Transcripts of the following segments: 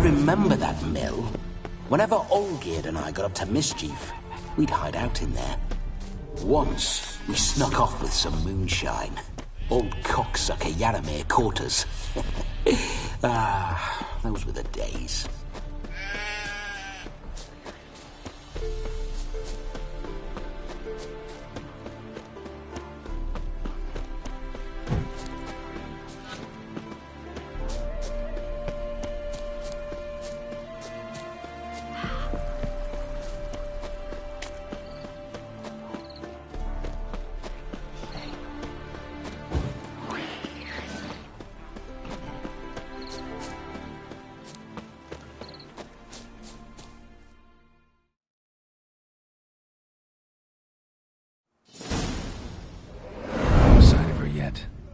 remember that mill. Whenever Olgierd and I got up to mischief, we'd hide out in there. Once, we snuck off with some moonshine. Old cocksucker Yaramir caught us. Those were the days.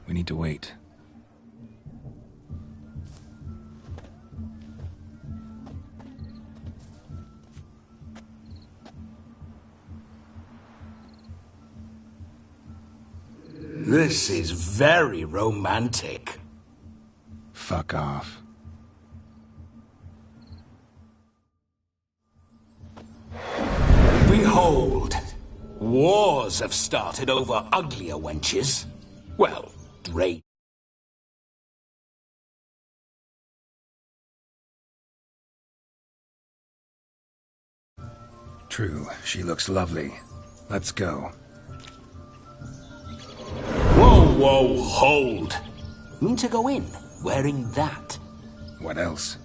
We need to wait. This is very romantic. Fuck off. Behold! Wars have started over uglier wenches. Well, Drake. True, she looks lovely. Let's go. Whoa, hold! Mean to go in, wearing that? What else?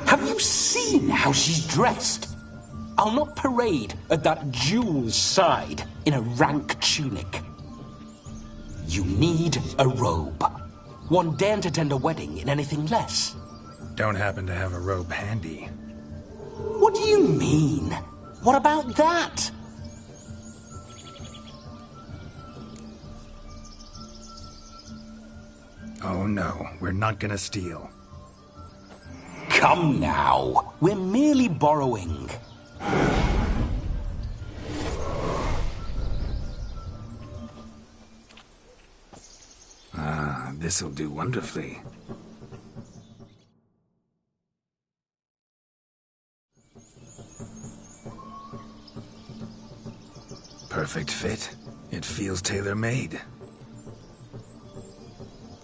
Have you seen how she's dressed? I'll not parade at that jewel's side in a rank tunic. You need a robe. One daren't attend a wedding in anything less. Don't happen to have a robe handy. What do you mean? What about that? Oh no, we're not gonna steal. Come now, we're merely borrowing. This'll do wonderfully. Perfect fit. It feels tailor-made.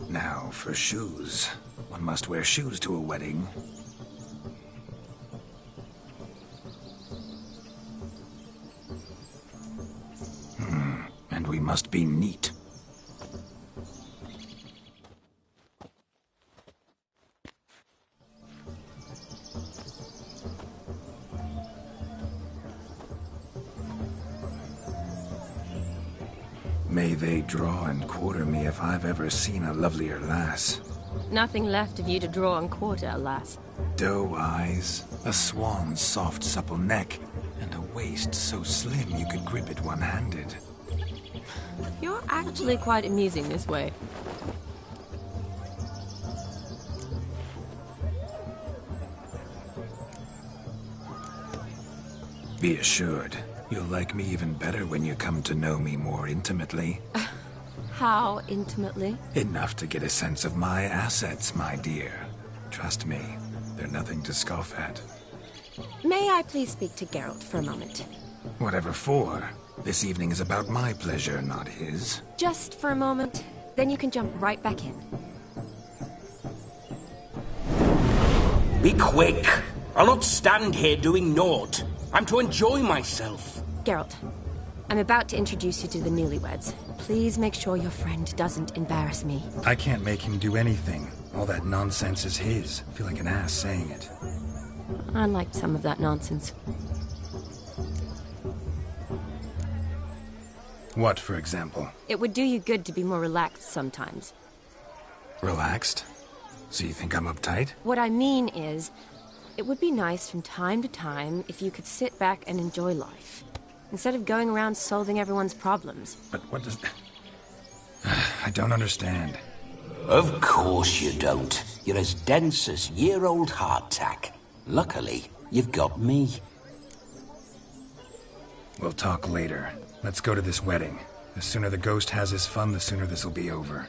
Now for shoes. One must wear shoes to a wedding. And we must be neat. May they draw and quarter me if I've ever seen a lovelier lass. Nothing left of you to draw and quarter, alas. Doe eyes, a swan's soft supple neck, and a waist so slim you could grip it one-handed. You're actually quite amusing this way. Be assured, you'll like me even better when you come to know me more intimately. How intimately? Enough to get a sense of my assets, my dear. Trust me, they're nothing to scoff at. May I please speak to Geralt for a moment? Whatever for. This evening is about my pleasure, not his. Just for a moment, then you can jump right back in. Be quick! I'll not stand here doing naught. I'm to enjoy myself. Geralt, I'm about to introduce you to the newlyweds. Please make sure your friend doesn't embarrass me. I can't make him do anything. All that nonsense is his. I feel like an ass saying it. I liked some of that nonsense. What, for example? It would do you good to be more relaxed sometimes. Relaxed? So you think I'm uptight? What I mean is, it would be nice from time to time if you could sit back and enjoy life, instead of going around solving everyone's problems. But what does... I don't understand. Of course you don't. You're as dense as year-old hardtack. Luckily, you've got me. We'll talk later. Let's go to this wedding. The sooner the ghost has his fun, the sooner this'll be over.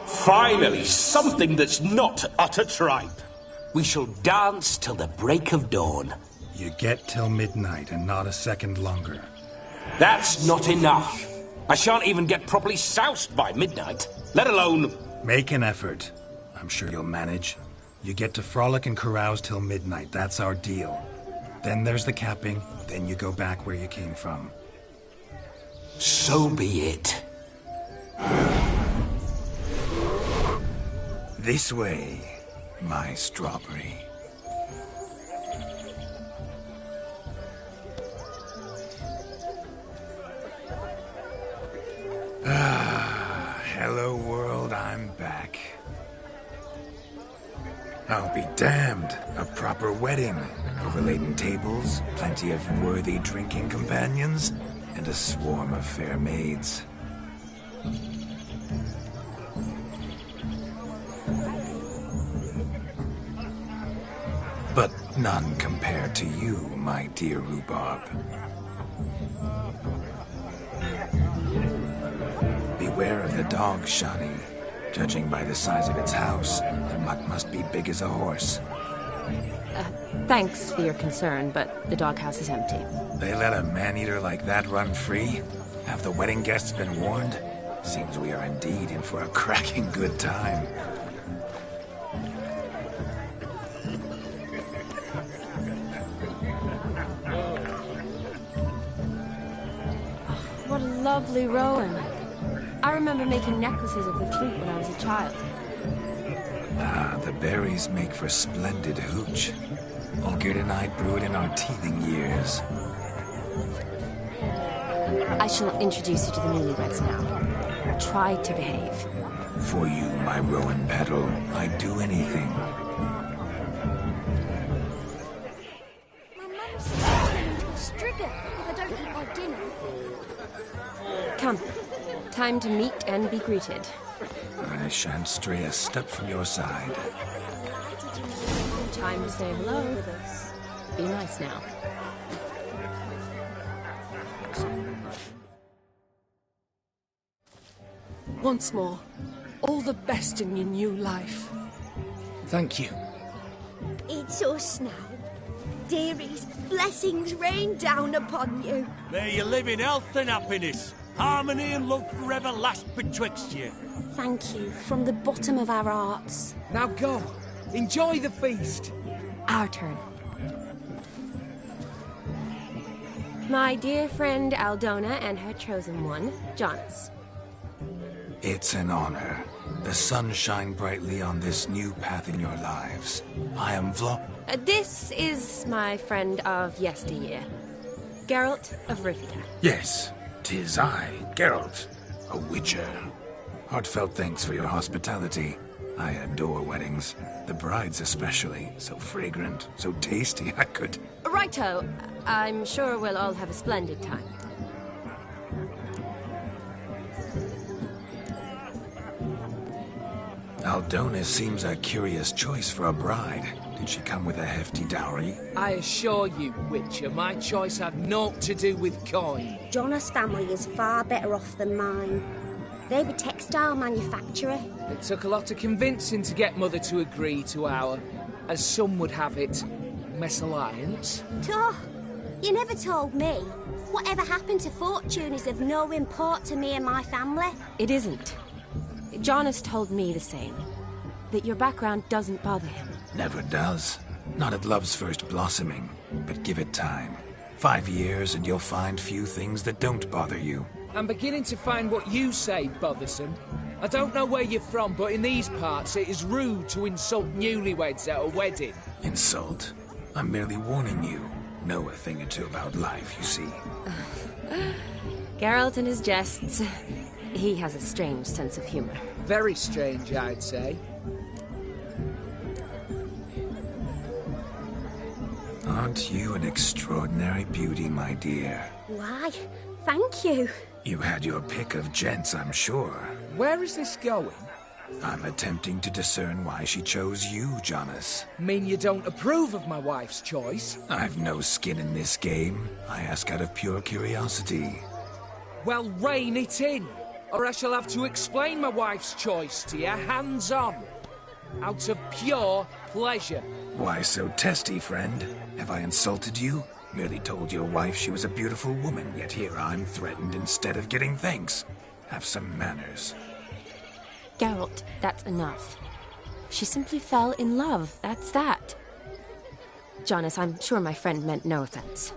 Finally, something that's not utter tripe. We shall dance till the break of dawn. You get till midnight and not a second longer. That's not enough. I shan't even get properly soused by midnight, let alone... Make an effort. I'm sure you'll manage. You get to frolic and carouse till midnight, that's our deal. Then there's the capping, then you go back where you came from. So be it. This way, my strawberry. Hello world, I'm back. I'll be damned. A proper wedding. Overladen tables, plenty of worthy drinking companions, and a swarm of fair maids. But none compared to you, my dear Rhubarb. Beware of the dog, Shani. Judging by the size of its house, the mutt must be big as a horse. Thanks for your concern, but the doghouse is empty. They let a man-eater like that run free? Have the wedding guests been warned? Seems we are indeed in for a cracking good time. What a lovely Rowan. I remember making necklaces of the fruit when I was a child. Ah, the berries make for splendid hooch. Olgerd and I brewed in our teething years. I shall introduce you to the newlyweds now. Try to behave. For you, my Rowan petal, I'd do anything. My mum says I'll turn into a strigger if I don't eat my dinner. Come. Time to meet and be greeted. I shan't stray a step from your side. Time to say hello with us. Be nice now. Once more, all the best in your new life. Thank you. It's us now. Dearies, blessings rain down upon you. May you live in health and happiness. Harmony and love forever last betwixt you. Thank you from the bottom of our hearts. Now go. Enjoy the feast. Our turn. My dear friend Aldona and her chosen one, Jonas. It's an honor. The sun shine brightly on this new path in your lives. I am This is my friend of yesteryear, Geralt of Rivia. Yes, 'tis I, Geralt, a witcher. Heartfelt thanks for your hospitality. I adore weddings. The brides especially. So fragrant, so tasty, I could... Righto. I'm sure we'll all have a splendid time. Aldona seems a curious choice for a bride. Did she come with a hefty dowry? I assure you, Witcher, my choice had naught to do with coin. Jonas' family is far better off than mine. They're a textile manufacturer. It took a lot of convincing to get Mother to agree to our, as some would have it, mesalliance. Oh, you never told me. Whatever happened to fortune is of no import to me and my family. It isn't. Jonas told me the same. That your background doesn't bother him. Never does. Not at love's first blossoming. But give it time. 5 years and you'll find few things that don't bother you. I'm beginning to find what you say bothersome. I don't know where you're from, but in these parts it is rude to insult newlyweds at a wedding. Insult? I'm merely warning you. Know a thing or two about life, you see. Geralt and his jests. He has a strange sense of humor. Very strange, I'd say. Aren't you an extraordinary beauty, my dear? Why, thank you. You had your pick of gents, I'm sure. Where is this going? I'm attempting to discern why she chose you, Jonas. Mean you don't approve of my wife's choice? I've no skin in this game. I ask out of pure curiosity. Well, rein it in, or I shall have to explain my wife's choice to you hands-on. Out of pure pleasure. Why so testy, friend? Have I insulted you? Merely told your wife she was a beautiful woman, yet here I'm threatened instead of getting thanks. Have some manners. Geralt, that's enough. She simply fell in love, that's that. Jonas, I'm sure my friend meant no offense.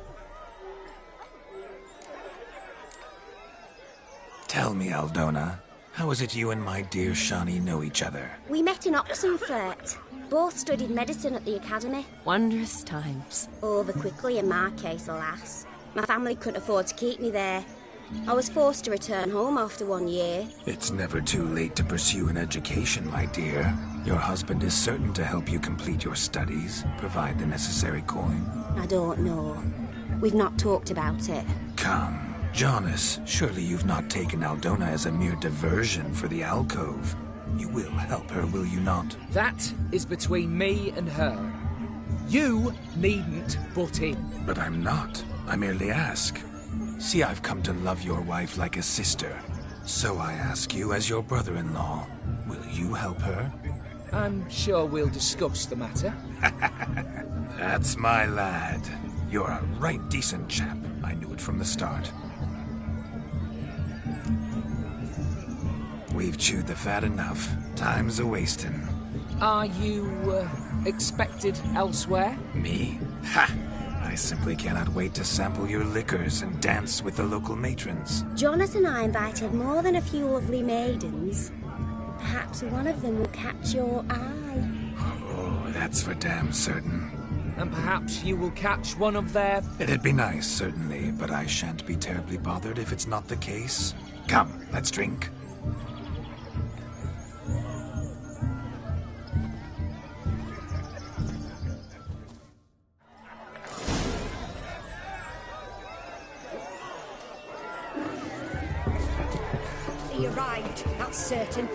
Tell me, Aldona, how is it you and my dear Shani know each other? We met in Oxenfurt. Both studied medicine at the academy. Wondrous times. Over quickly in my case, alas. My family couldn't afford to keep me there. I was forced to return home after 1 year. It's never too late to pursue an education, my dear. Your husband is certain to help you complete your studies, provide the necessary coin. I don't know. We've not talked about it. Come. Jonas, surely you've not taken Aldona as a mere diversion for the alcove. You will help her, will you not? That is between me and her. You needn't butt in. But I'm not. I merely ask. See, I've come to love your wife like a sister. So I ask you as your brother-in-law, will you help her? I'm sure we'll discuss the matter. That's my lad. You're a right decent chap. I knew it from the start. We've chewed the fat enough. Time's a-wasting. Are you, expected elsewhere? Me? Ha! I simply cannot wait to sample your liquors and dance with the local matrons. Jonas and I invited more than a few lovely maidens. Perhaps one of them will catch your eye. Oh, that's for damn certain. And perhaps you will catch one of their... It'd be nice, certainly, but I shan't be terribly bothered if it's not the case. Come, let's drink. He arrived, that's certain.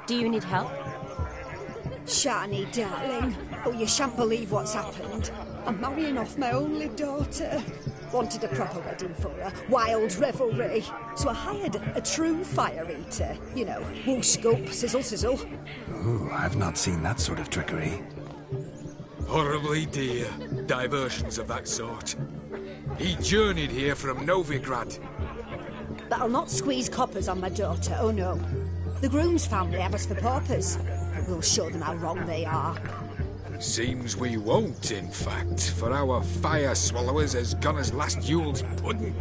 Do you need help? Shani, darling. Oh, you shan't believe what's happened. I'm marrying off my only daughter. Wanted a proper wedding for her. Wild revelry. So I hired a true fire eater. You know, whoosh scoop, sizzle sizzle. Ooh, I've not seen that sort of trickery. Horribly dear diversions of that sort. He journeyed here from Novigrad. But I'll not squeeze coppers on my daughter, oh no. The groom's family have us for paupers. We'll show them how wrong they are. Seems we won't, in fact, for our fire swallowers has gone as last Yule's pudding.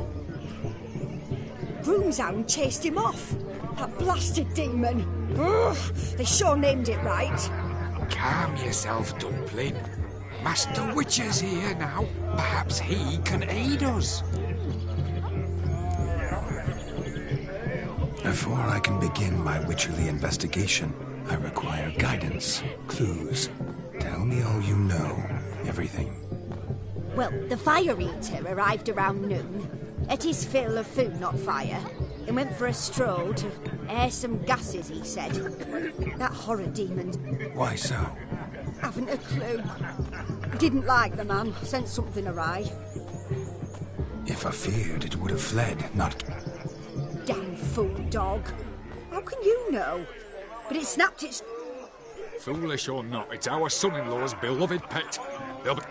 Groom's hound chased him off. That blasted demon. Ugh, they sure named it right. Calm yourself, Dumpling. Master Witcher's here now. Perhaps he can aid us. Before I can begin my witcherly investigation, I require guidance, clues. Tell me all you know. Everything. Well, the fire eater arrived around noon. Ate his fill of food, not fire. And went for a stroll to air some gases, he said. That horror demon. Why so? Haven't a clue. Didn't like the man. Sent something awry. If I feared, it would have fled, not... Damn fool dog. How can you know? But it snapped its... Foolish or not, it's our son-in-law's beloved pet. They'll be...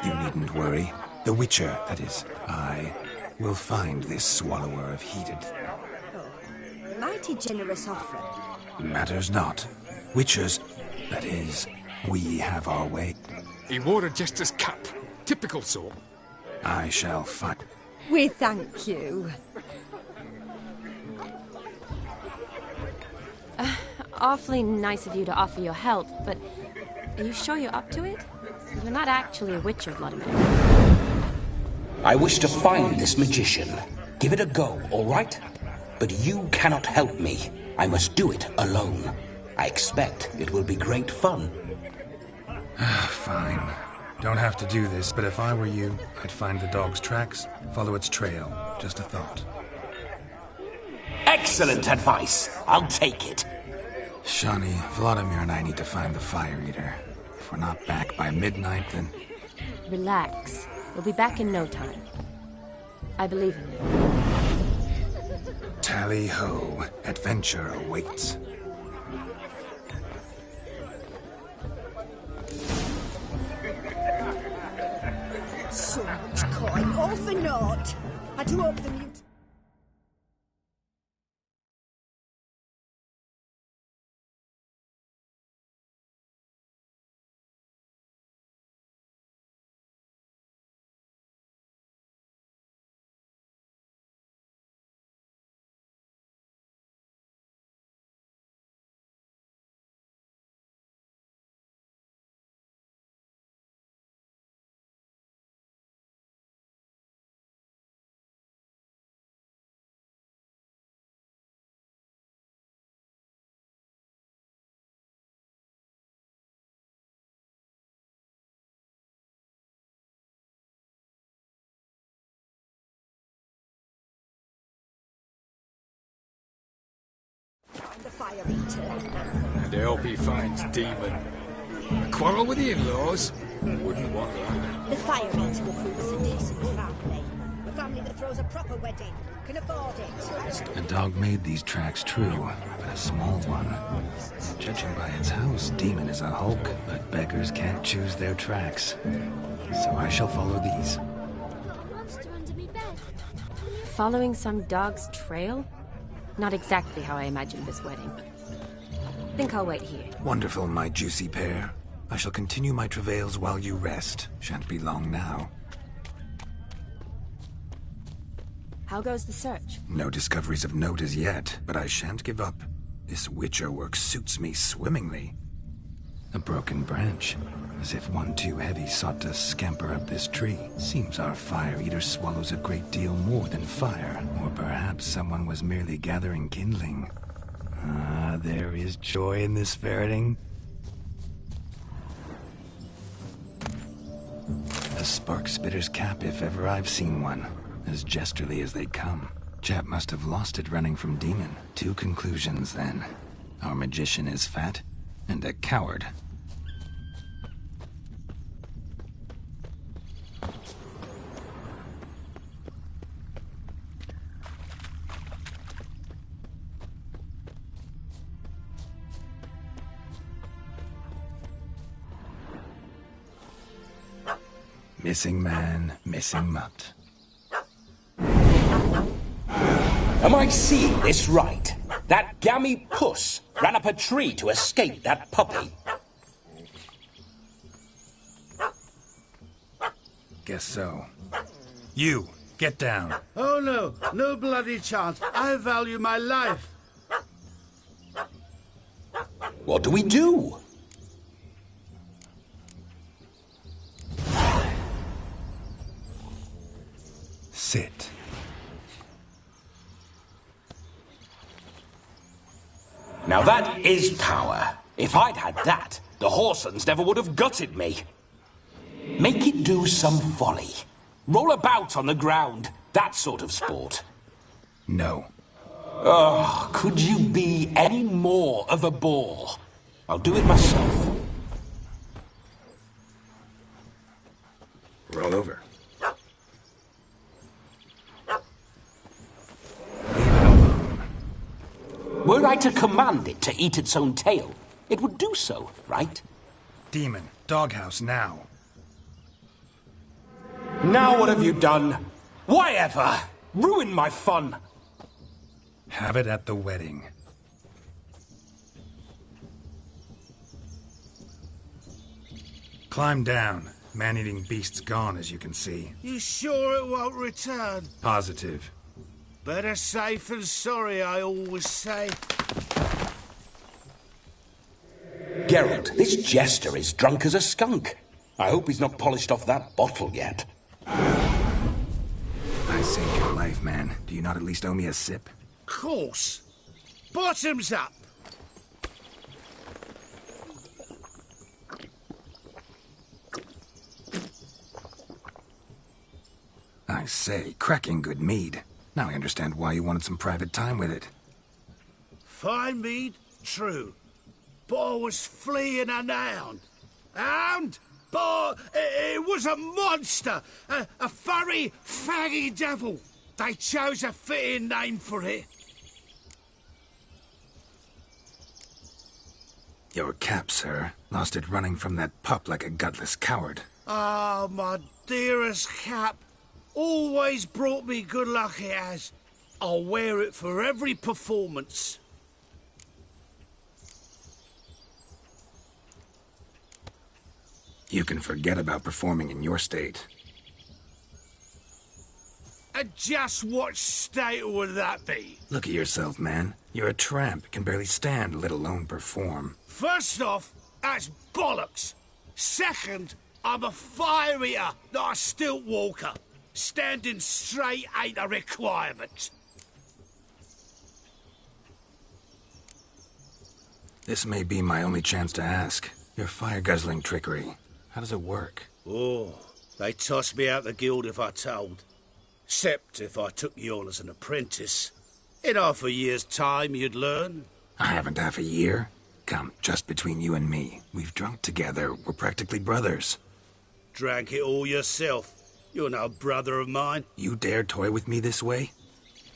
You needn't worry. The Witcher, that is, I, will find this swallower of heated... Oh, mighty generous offer. Matters not. Witchers, that is, we have our way. He wore a jester's cap. Typical sort. I shall find... We thank you. Awfully nice of you to offer your help, but are you sure you're up to it? You're not actually a witcher, Vladimir. I wish to find this magician. Give it a go, all right? But you cannot help me. I must do it alone. I expect it will be great fun. Fine. Don't have to do this, but if I were you, I'd find the dog's tracks, follow its trail. Just a thought. Excellent advice. I'll take it. Shani, Vladimir and I need to find the fire eater. If we're not back by midnight, then... Relax. We'll be back in no time. I believe in you. Tally-ho, adventure awaits. So much coin, all for naught. I do hope the mute... I'm the fire eater. And I hope he finds Demon. A quarrel with the in-laws? Wouldn't want that. The fire eater will prove us a decent family. A family that throws a proper wedding. Can afford it. The dog made these tracks true, but a small one. Judging by its house, Demon is a hulk, but beggars can't choose their tracks. So I shall follow these. Monster under me bed. Following some dog's trail? Not exactly how I imagined this wedding. Think I'll wait here. Wonderful, my juicy pair. I shall continue my travails while you rest. Shan't be long now. How goes the search? No discoveries of note as yet, but I shan't give up. This witcher work suits me swimmingly. A broken branch, as if one too heavy sought to scamper up this tree. Seems our fire eater swallows a great deal more than fire, or perhaps someone was merely gathering kindling. Ah, there is joy in this ferreting. A spark spitter's cap if ever I've seen one. As jesterly as they come. Chap must have lost it running from Demon. Two conclusions, then. Our magician is fat, and a coward. Missing man, missing mutt. Am I seeing this right? That gammy puss ran up a tree to escape that puppy. Guess so. You, get down. Oh no, no bloody chance. I value my life. What do we do? Sit. Now that is power. If I'd had that, the Horsons never would have gutted me. Make it do some folly. Roll about on the ground. That sort of sport. No. Oh, could you be any more of a bore? I'll do it myself. Roll over. Were I to command it to eat its own tail, it would do so, right? Demon, doghouse now. Now what have you done? Why ever? Ruin my fun. Have it at the wedding. Climb down. Man-eating beast's gone, as you can see. You sure it won't return? Positive. Better safe than sorry, I always say. Geralt, this jester is drunk as a skunk. I hope he's not polished off that bottle yet. I saved your life, man. Do you not at least owe me a sip? Course. Bottoms up. I say, cracking good mead. Now I understand why you wanted some private time with it. Fine mead, true. But I was fleeing an hound. Hound? But it was a monster. A furry, faggy devil. They chose a fitting name for it. Your cap, sir. Lost it running from that pup like a gutless coward. Ah, my dearest cap. Always brought me good luck it has. I'll wear it for every performance. You can forget about performing in your state. And just what state would that be? Look at yourself, man. You're a tramp, can barely stand, let alone perform. First off, that's bollocks. Second, I'm a fire eater, not a stilt walker. Standing straight ain't a requirement. This may be my only chance to ask. Your fire-guzzling trickery, how does it work? Oh, they toss me out the guild if I told. Except if I took you on as an apprentice. In half a year's time, you'd learn. I haven't half a year. Come, just between you and me. We've drunk together. We're practically brothers. Drank it all yourself. You're no brother of mine. You dare toy with me this way?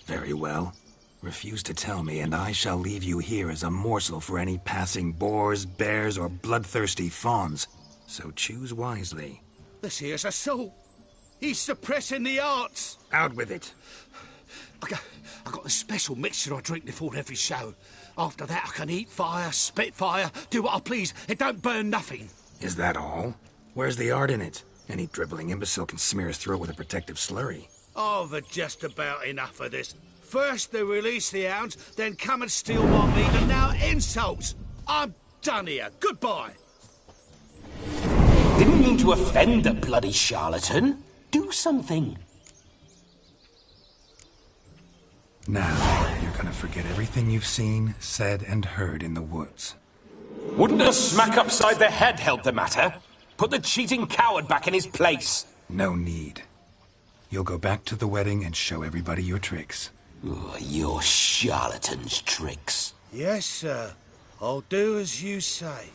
Very well. Refuse to tell me, and I shall leave you here as a morsel for any passing boars, bears, or bloodthirsty fawns. So choose wisely. This here's assault. He's suppressing the arts. Out with it. I got a special mixture I drink before every show. After that, I can eat fire, spit fire, do what I please. It don't burn nothing. Is that all? Where's the art in it? Any dribbling imbecile can smear his throat with a protective slurry. I've had just about enough of this. First they release the hounds, then come and steal my meat, and now insults. I'm done here. Goodbye. Didn't mean to offend the bloody charlatan. Do something. Now, you're gonna forget everything you've seen, said, and heard in the woods. Wouldn't a smack upside the head help the matter? Put the cheating coward back in his place. No need. You'll go back to the wedding and show everybody your tricks. Oh, your charlatan's tricks. Yes, sir. I'll do as you say.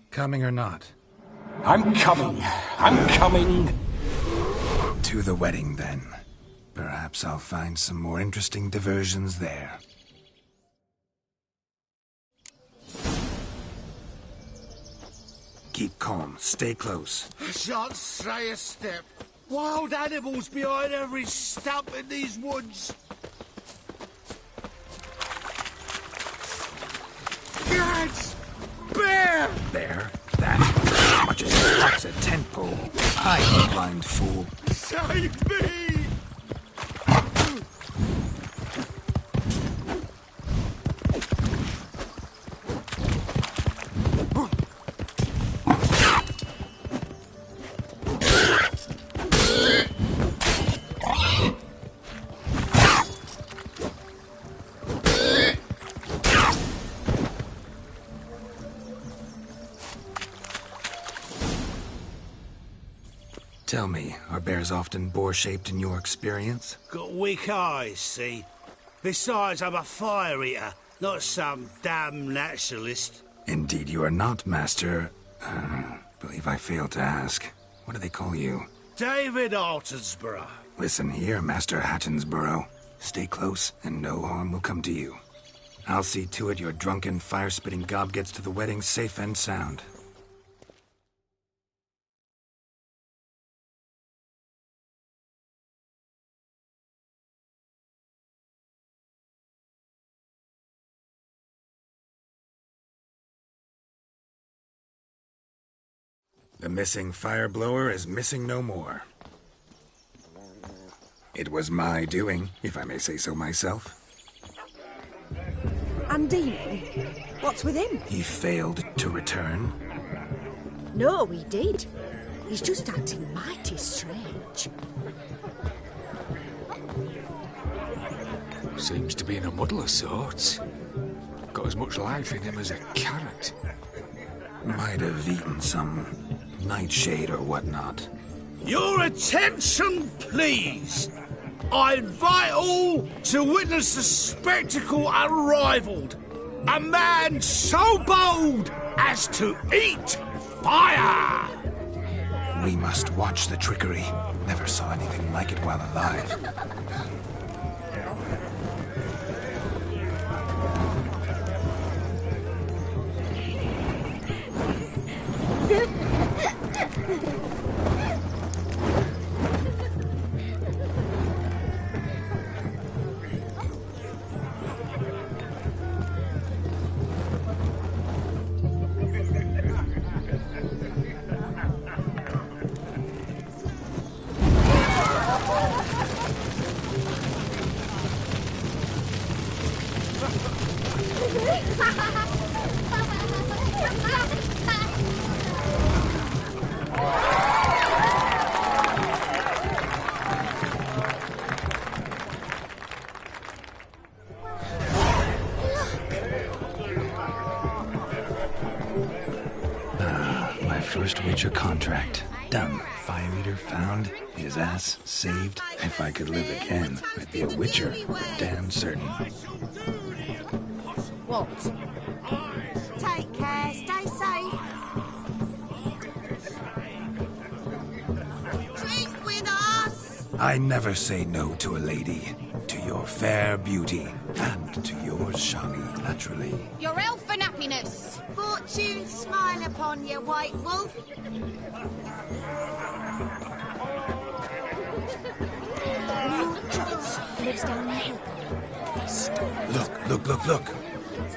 Coming or not? I'm coming. I'm coming. To the wedding, then. Perhaps I'll find some more interesting diversions there. Keep calm. Stay close. I shan't stray a step. Wild animals behind every stump in these woods. Cats! Bear! Bear? That? As much as he pops a tent pole. Hide, you blind fool. Save me! Tell me, are bears often boar-shaped in your experience? Got weak eyes, see? Besides, I'm a fire eater, not some damn naturalist. Indeed you are not, Master. Believe I failed to ask. What do they call you? David Altonsborough. Listen here, Master Hattonsborough. Stay close, and no harm will come to you. I'll see to it your drunken, fire-spitting gob gets to the wedding safe and sound. The missing fire blower is missing no more. It was my doing, if I may say so myself. And Demon? What's with him? He failed to return. No, he did. He's just acting mighty strange. Seems to be in a muddle of sorts. Got as much life in him as a carrot. Might have eaten some nightshade or whatnot. Your attention, please. I invite all to witness a spectacle unrivaled. A man so bold as to eat fire. We must watch the trickery. Never saw anything like it while alive. First Witcher contract. Done. Fire Eater found. His ass saved. If I could live again, I'd be a Witcher. Damn certain. What? Take care, stay safe. Drink with us! I never say no to a lady. To your fair beauty. And to yours, Shani, naturally. Your elfin happiness. Fortune smile upon you, White Wolf. Lives down the hill. Look.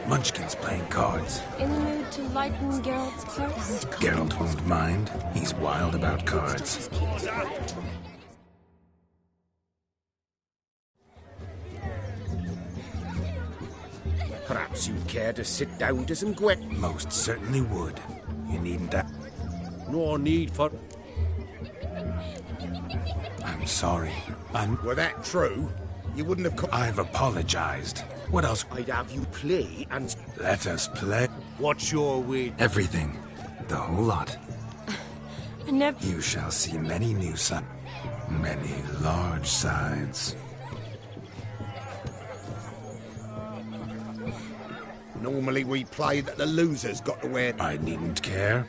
Munchkin's playing cards. In the mood to lighten Geralt's curse? Geralt won't mind. He's wild about cards. Perhaps you'd care to sit down to some gwet? Most certainly would. You needn't No need for... I'm sorry. Were that true, you wouldn't have... I've apologized. What else? I'd have you play and... Let us play. What's your way? Everything. The whole lot. Never... You shall see many new sides. Many large sides. Normally we play that the loser's got to wear... I needn't care.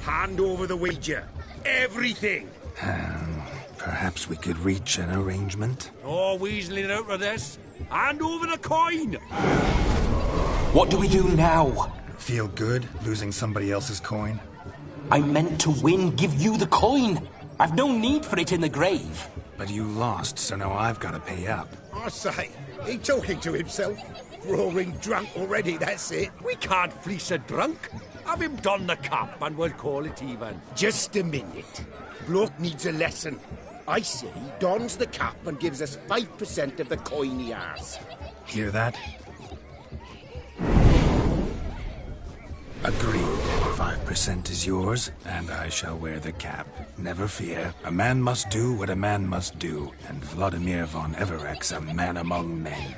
Hand over the wager. Everything. Perhaps we could reach an arrangement? No weaseling out of this. Hand over the coin! What do we do now? Feel good losing somebody else's coin? I meant to win, give you the coin. I've no need for it in the grave. But you lost, so now I've got to pay up. I say, he talking to himself. Roaring drunk already, that's it. We can't fleece a drunk. Have him don the cap and we'll call it even. Just a minute. Bloke needs a lesson. I say he dons the cap and gives us 5% of the coin he has. Hear that? Agreed. 5% is yours, and I shall wear the cap. Never fear. A man must do what a man must do, and Vladimir von Everek's a man among men.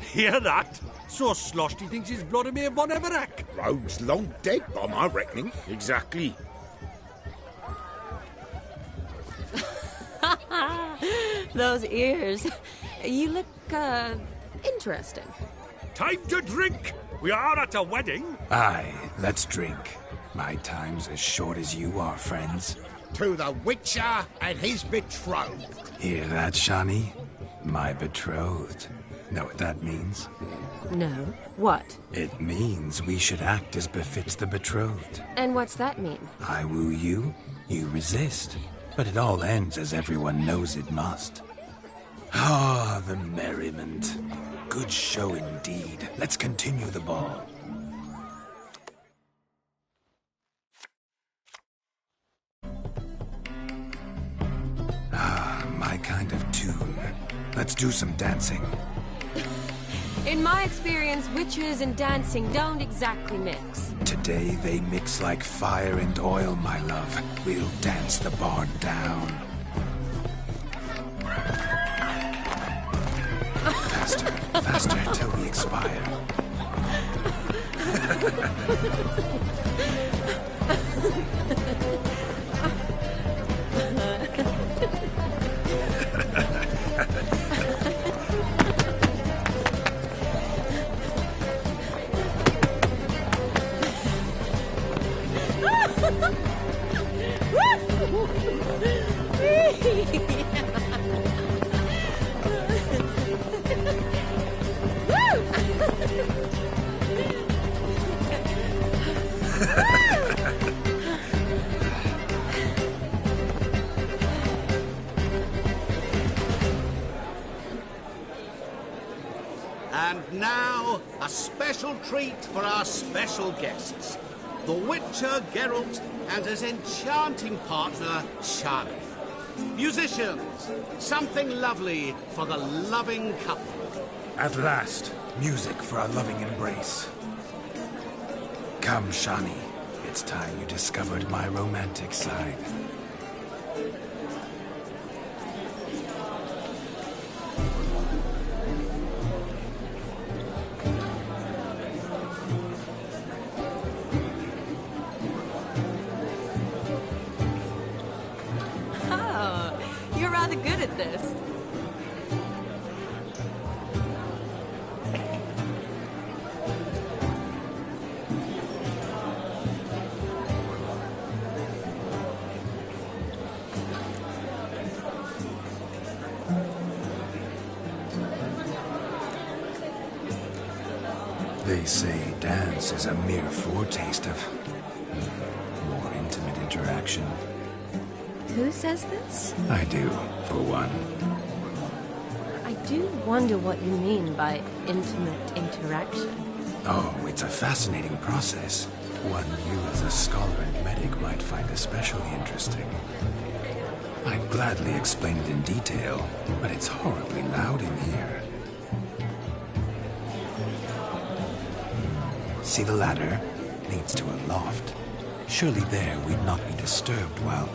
Hear that? So sloshed he thinks he's Vladimir von Everek. Rogue's long dead, by my reckoning. Exactly. Those ears. You look, interesting. Time to drink! We are at a wedding. Aye, let's drink. My time's as short as you are, friends. To the Witcher and his betrothed. Hear that, Shani? My betrothed. Know what that means? No. What? It means we should act as befits the betrothed. And what's that mean? I woo you, you resist. But it all ends as everyone knows it must. Ah, the merriment. Good show indeed. Let's continue the ball. Ah, my kind of tune. Let's do some dancing. In my experience, witches and dancing don't exactly mix. Today they mix like fire and oil, my love. We'll dance the barn down. Faster, faster till we expire. And now, a special treat for our special guests. The Witcher Geralt and his enchanting partner, Charlie. Musicians, something lovely for the loving couple. At last, music for a loving embrace. Come, Shani. It's time you discovered my romantic side. You're rather good at this. They say dance is a mere foretaste of more intimate interaction. Who says this? I do, for one. I do wonder what you mean by intimate interaction. Oh, it's a fascinating process. One you as a scholar and medic might find especially interesting. I'd gladly explain it in detail, but it's horribly loud in here. See the ladder? Leads to a loft. Surely there we'd not be disturbed while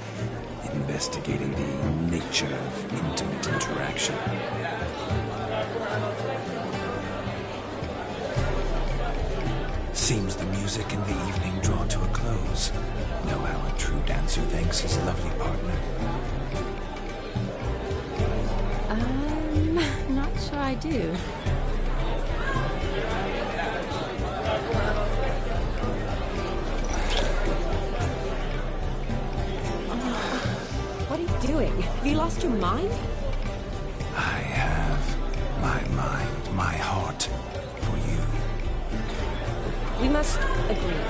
investigating the nature of intimate interaction. Seems the music and the evening draw to a close. Know how a true dancer thanks his lovely partner? Not sure I do. doing? Have you lost your mind? I have my mind, my heart for you. We must agree.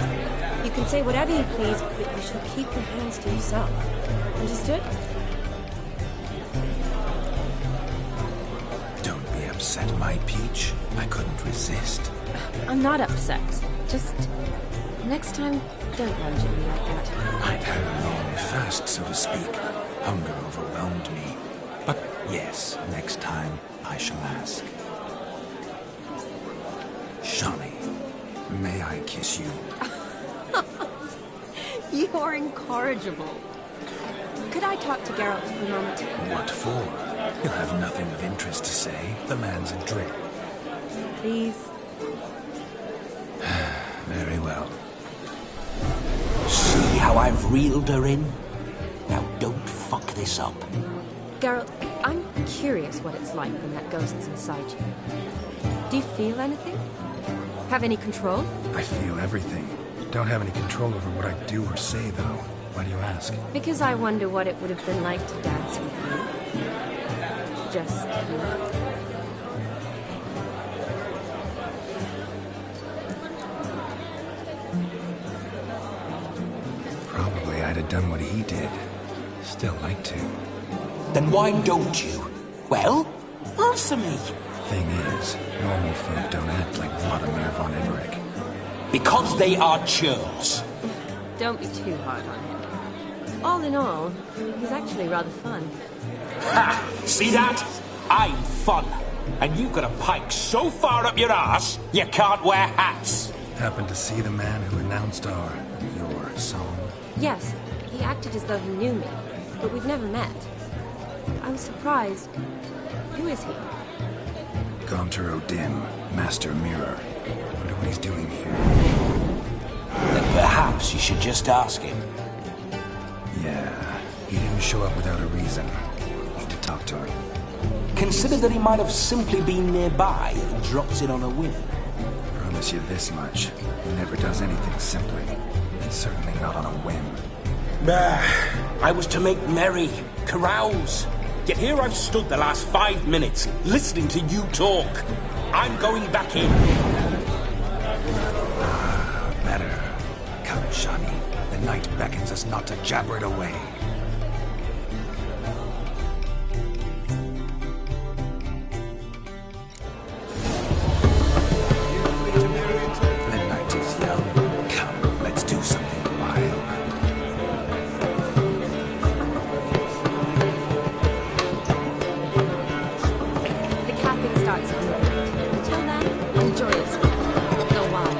You can say whatever you please, but you shall keep your hands to yourself. Understood? Don't be upset, my peach. I couldn't resist. I'm not upset. Just... next time, don't lunge at me like that. I'd had a long fast, so to speak. Hunger overwhelmed me. But yes, next time I shall ask. Shani, may I kiss you? You're incorrigible. Could I talk to Geralt for a moment? What for? He'll have nothing of interest to say. The man's adrift. Please. Very well. See how I've reeled her in? Now don't fuck this up. Geralt, I'm curious what it's like when that ghost's inside you. Do you feel anything? Have any control? I feel everything. Don't have any control over what I do or say, though. Why do you ask? Because I wonder what it would have been like to dance with you. Just you. Probably I'd have done what he did. Still like to. Then why don't you? Well, answer me. Thing is, normal folk don't act like Vladimir von Everec. Because they are churls. Don't be too hard on him. All in all, he's actually rather fun. Ha! See that? I'm fun. And you've got a pike so far up your arse, you can't wear hats. Happened to see the man who announced your song? Yes, he acted as though he knew me, but we've never met. I was surprised. Who is he? Gaunter O'Dim, Master Mirror. Wonder what he's doing here. Then perhaps you should just ask him. Yeah, he didn't show up without a reason. Need to talk to him. Consider that he might have simply been nearby and dropped in on a whim. Promise you this much. He never does anything simply. And certainly not on a whim. I was to make merry, carouse. Yet here I've stood the last 5 minutes, listening to you talk. I'm going back in. Better. Come, Shani. The night beckons us not to jabber it away. The night is young. Come, let's do something wild. Starts at midnight. Until then, enjoy yourself. Go wild.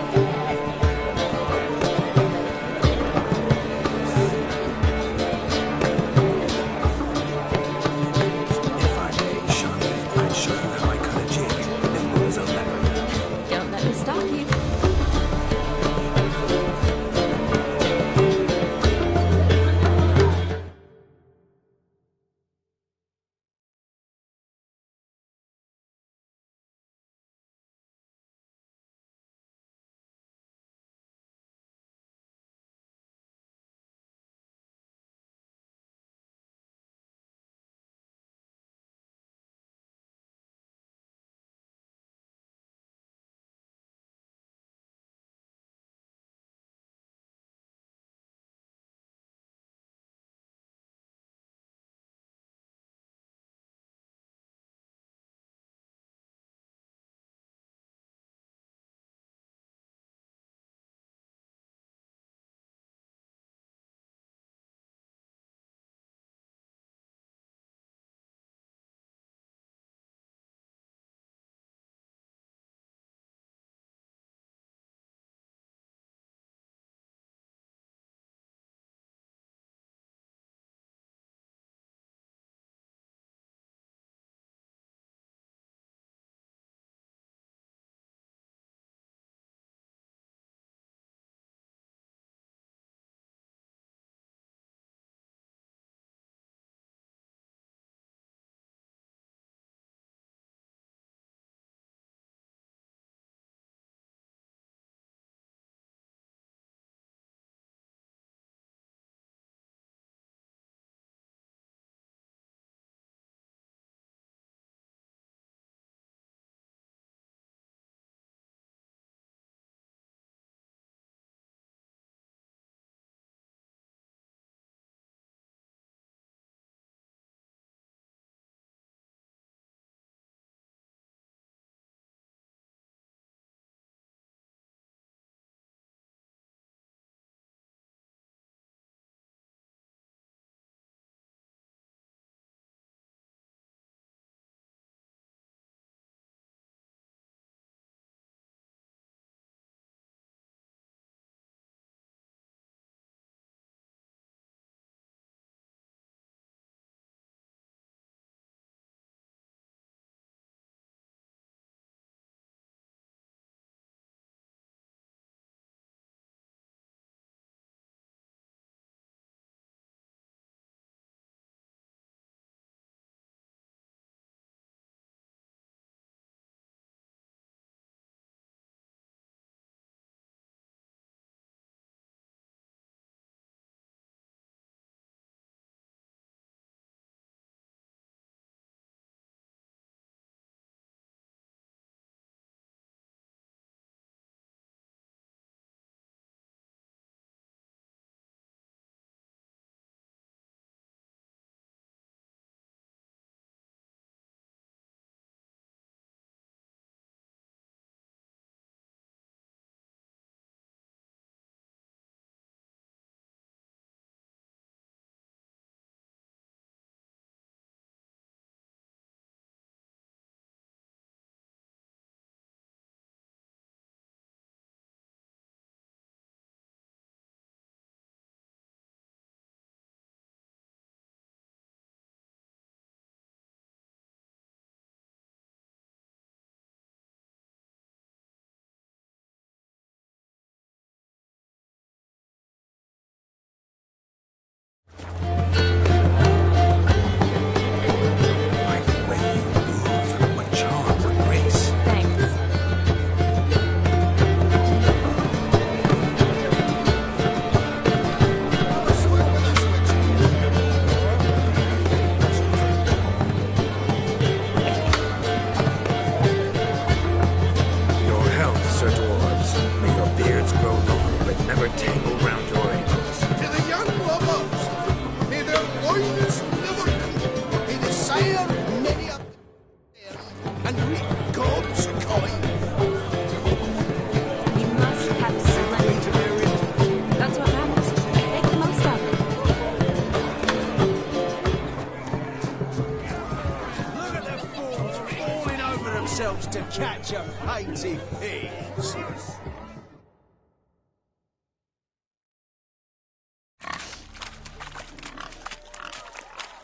to catch a painted pig.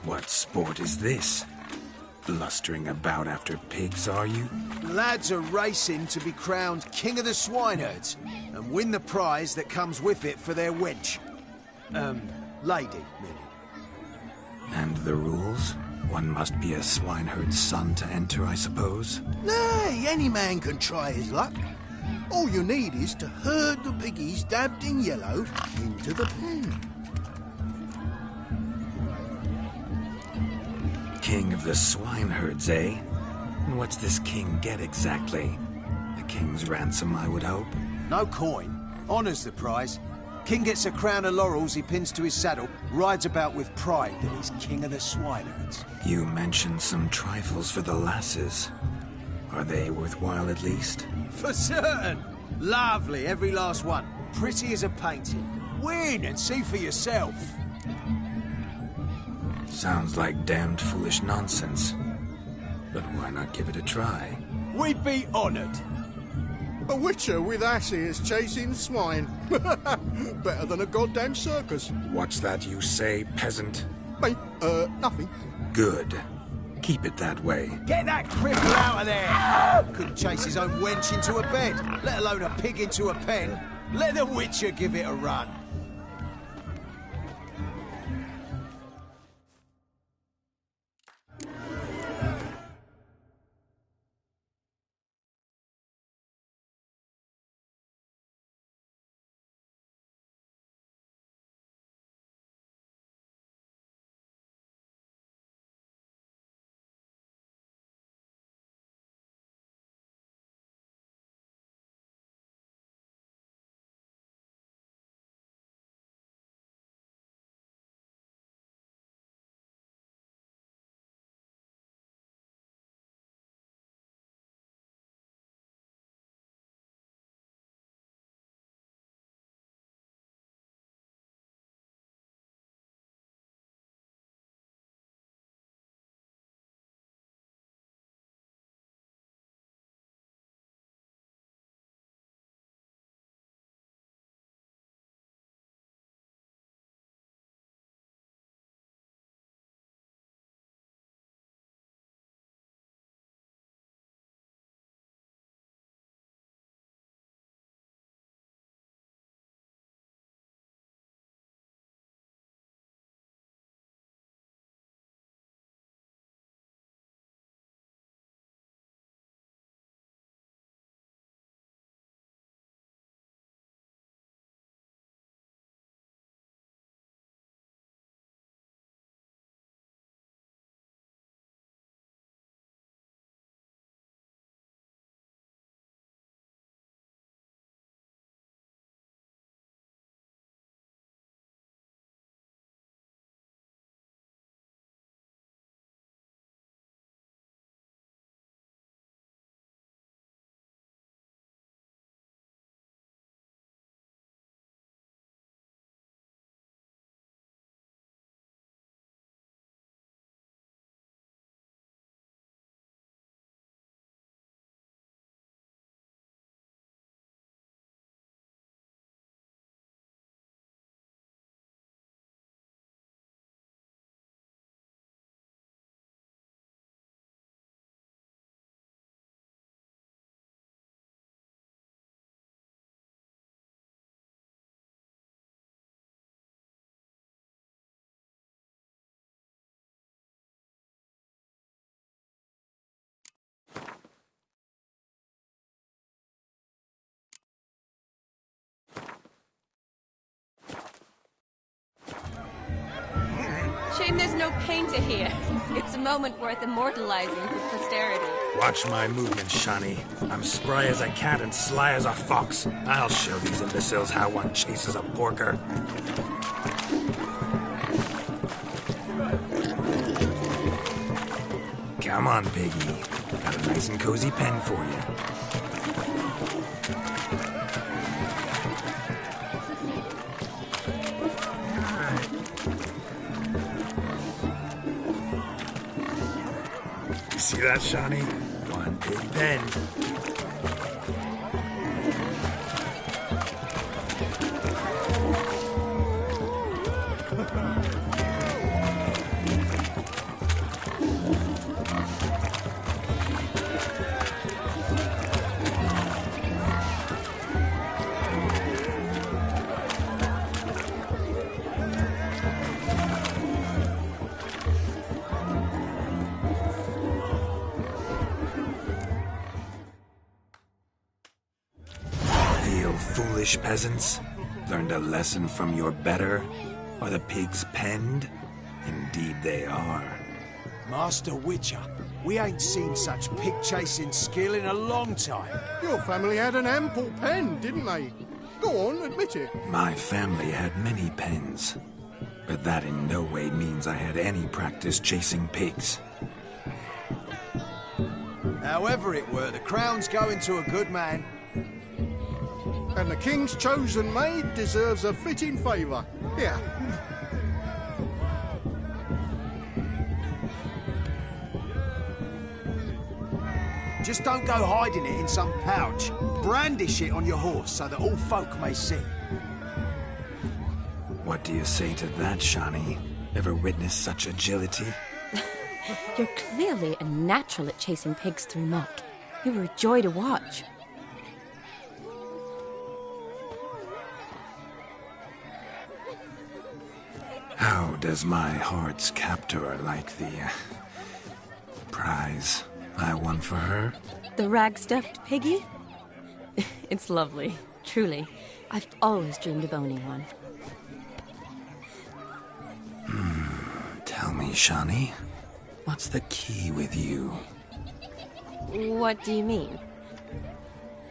What sport is this? Blustering about after pigs, are you? Lads are racing to be crowned King of the Swineherds and win the prize that comes with it for their wench. Lady, really. And the rules? One must be a swineherd's son to enter, I suppose? Nay, any man can try his luck. All you need is to herd the piggies dabbed in yellow into the pen. King of the swineherds, eh? And what's this king get exactly? A king's ransom, I would hope. No coin. Honours the prize. King gets a crown of laurels he pins to his saddle, rides about with pride that he's king of the swineherds. You mentioned some trifles for the lasses. Are they worthwhile at least? For certain! Lovely, every last one. Pretty as a painting. Win and see for yourself. Sounds like damned foolish nonsense. But why not give it a try? We'd be honoured. A witcher with asses chasing swine. Better than a goddamn circus. What's that you say, peasant? Mate, nothing. Good. Keep it that way. Get that cripple out of there! Couldn't chase his own wench into a bed, let alone a pig into a pen. Let the witcher give it a run. Shame there's no painter here. It's a moment worth immortalizing for posterity. Watch my movements, Shani. I'm spry as a cat and sly as a fox. I'll show these imbeciles how one chases a porker. Come on, piggy. Got a nice and cozy pen for you. See that, Shani? One Big pen. Foolish peasants? Learned a lesson from your better? Are the pigs penned? Indeed they are. Master Witcher, we ain't seen such pig-chasing skill in a long time. Your family had an ample pen, didn't they? Go on, admit it. My family had many pens, but that in no way means I had any practice chasing pigs. However it were, the crown's going to a good man. And the king's chosen maid deserves a fitting favour. Here. Just don't go hiding it in some pouch. Brandish it on your horse so that all folk may see. What do you say to that, Shani? Ever witnessed such agility? You're clearly a natural at chasing pigs through muck. You were a joy to watch. How does my heart's captor like the prize I won for her? The rag-stuffed piggy? It's lovely, truly. I've always dreamed of owning one. Tell me, Shani, what's the key with you? What do you mean?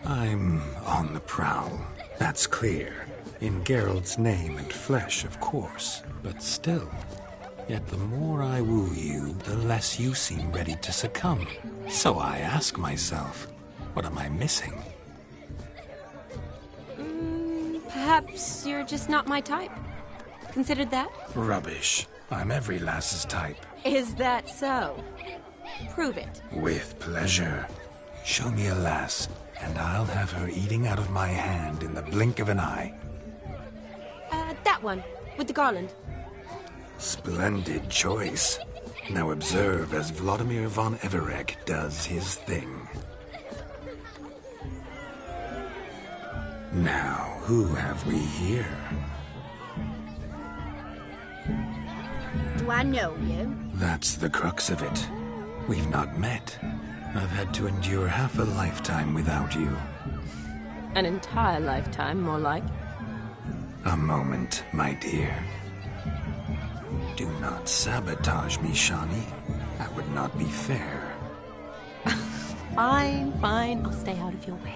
I'm on the prowl, that's clear. In Geralt's name and flesh, of course. But still, yet the more I woo you, the less you seem ready to succumb. So I ask myself, what am I missing? Perhaps you're just not my type. Considered that? Rubbish. I'm every lass's type. Is that so? Prove it. With pleasure. Show me a lass, and I'll have her eating out of my hand in the blink of an eye. That one, with the garland. Splendid choice. Now observe as Vladimir von Everec does his thing. Now, who have we here? Do I know you? That's the crux of it. We've not met. I've had to endure half a lifetime without you. An entire lifetime, more like. A moment, my dear. Do not sabotage me, Shani. That would not be fair. Fine, fine. I'll stay out of your way.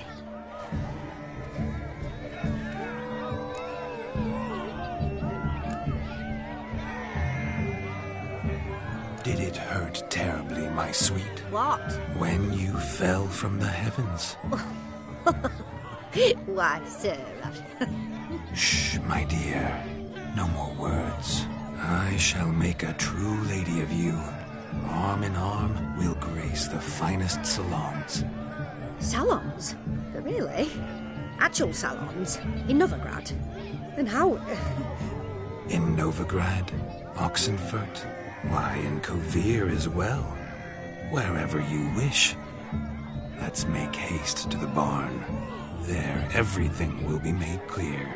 Did it hurt terribly, my sweet? What? When you fell from the heavens. Why, Sarah. Shh, my dear. No more words. I shall make a true lady of you. Arm in arm, we'll grace the finest salons. Salons? Really? Actual salons? In Novigrad? And how... In Novigrad, Oxenfurt, why, in Kovir as well. Wherever you wish. Let's make haste to the barn. There, everything will be made clear.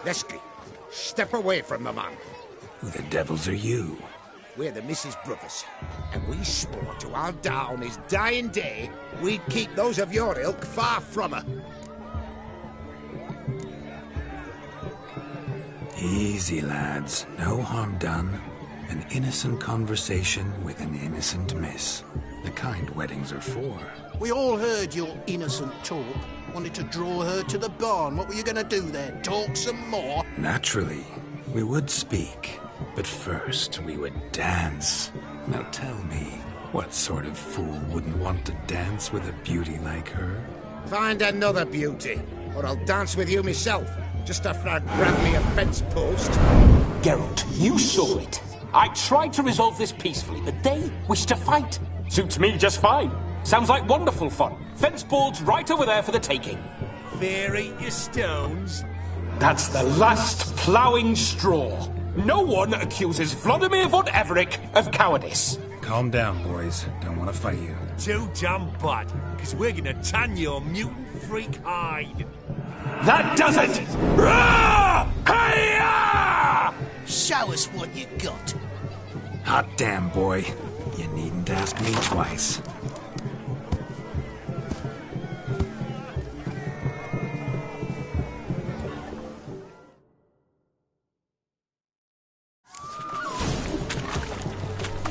Leslie, step away from the man. Who the devils are you? We're the Mrs. Brothers, and we swore to our down his dying day we'd keep those of your ilk far from her. Easy, lads. No harm done. An innocent conversation with an innocent miss. The kind weddings are for. We all heard your innocent talk. Wanted to draw her to the barn. What were you going to do there? Talk some more? Naturally. We would speak. But first, we would dance. Now tell me, what sort of fool wouldn't want to dance with a beauty like her? Find another beauty, or I'll dance with you myself, just after I grab me a fence post. Geralt, you saw it. I tried to resolve this peacefully, but they wish to fight. Suits me just fine. Sounds like wonderful fun. Fence boards right over there for the taking. Fear eat your stones. That's the last ploughing straw. No one accuses Vladimir von Everett of cowardice. Calm down, boys. Don't want to fight you. Too damn bad, because we're gonna tan your mutant freak hide. That does it! Rah! Hi-ya! Show us what you got. Hot damn, boy. You needn't ask me twice.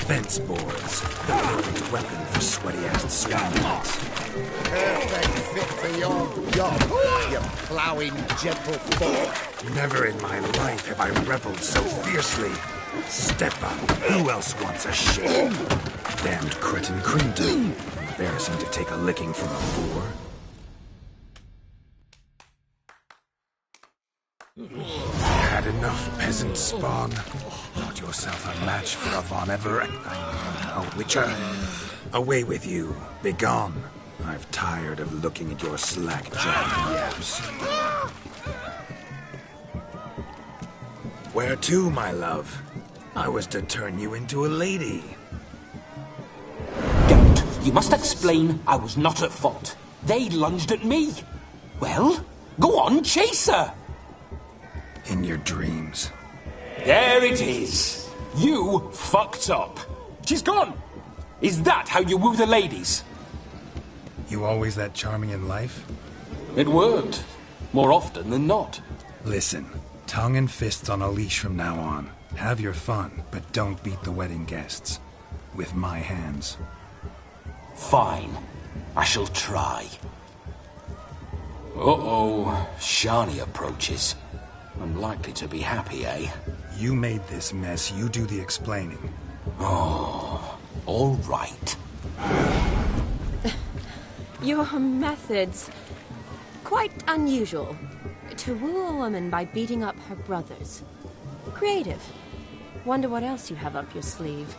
Fence boards. The perfect weapon for sweaty-assed scoundrels. Perfect fit for your job, you ploughing gentlefolk. Never in my life have I reveled so fiercely. Step up. Who else wants a shake? Damned cretin Crinton. Embarrassing to take a licking from a boor. Had enough, peasant spawn. Not yourself a match for a Von Everett. A witcher. Away with you. Begone. I've tired of looking at your slack-jawed yaps. Where to, my love? I was to turn you into a lady. Geralt, you must explain I was not at fault. They lunged at me. Well, go on, chase her. In your dreams. There it is. You fucked up. She's gone. Is that how you woo the ladies? You always that charming in life? It worked. More often than not. Listen, tongue and fists on a leash from now on. Have your fun, but don't beat the wedding guests. With my hands. Fine. I shall try. Uh-oh. Shani approaches. I'm likely to be happy, eh? You made this mess. You do the explaining. Oh, all right. Your methods... quite unusual. To woo a woman by beating up her brothers. Creative. Wonder what else you have up your sleeve.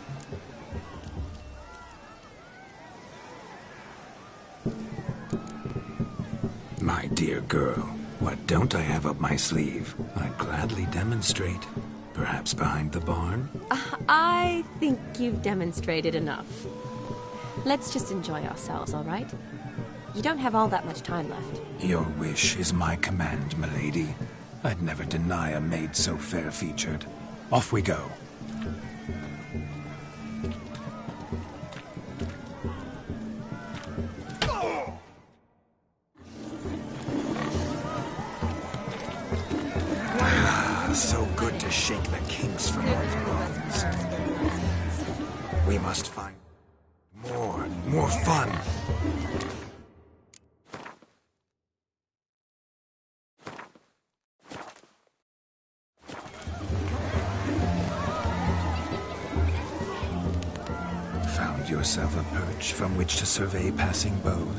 My dear girl, what don't I have up my sleeve? I'd gladly demonstrate. Perhaps behind the barn? I think you've demonstrated enough. Let's just enjoy ourselves, all right? You don't have all that much time left. Your wish is my command, milady. I'd never deny a maid so fair-featured. Off we go. So good to shake the kinks from old bones. We must find more fun. Found yourself a perch from which to survey passing beaux?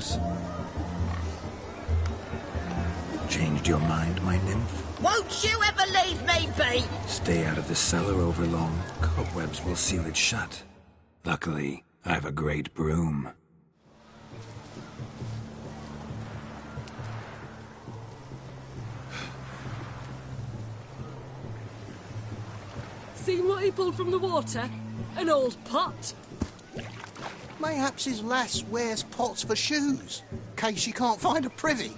Changed your mind, my nymph? Won't you ever leave me be? Stay out of the cellar over long. Cobwebs will seal it shut. Luckily, I've a great broom. Seen what he pulled from the water? An old pot. Mayhaps his lass wears pots for shoes, in case she can't find a privy.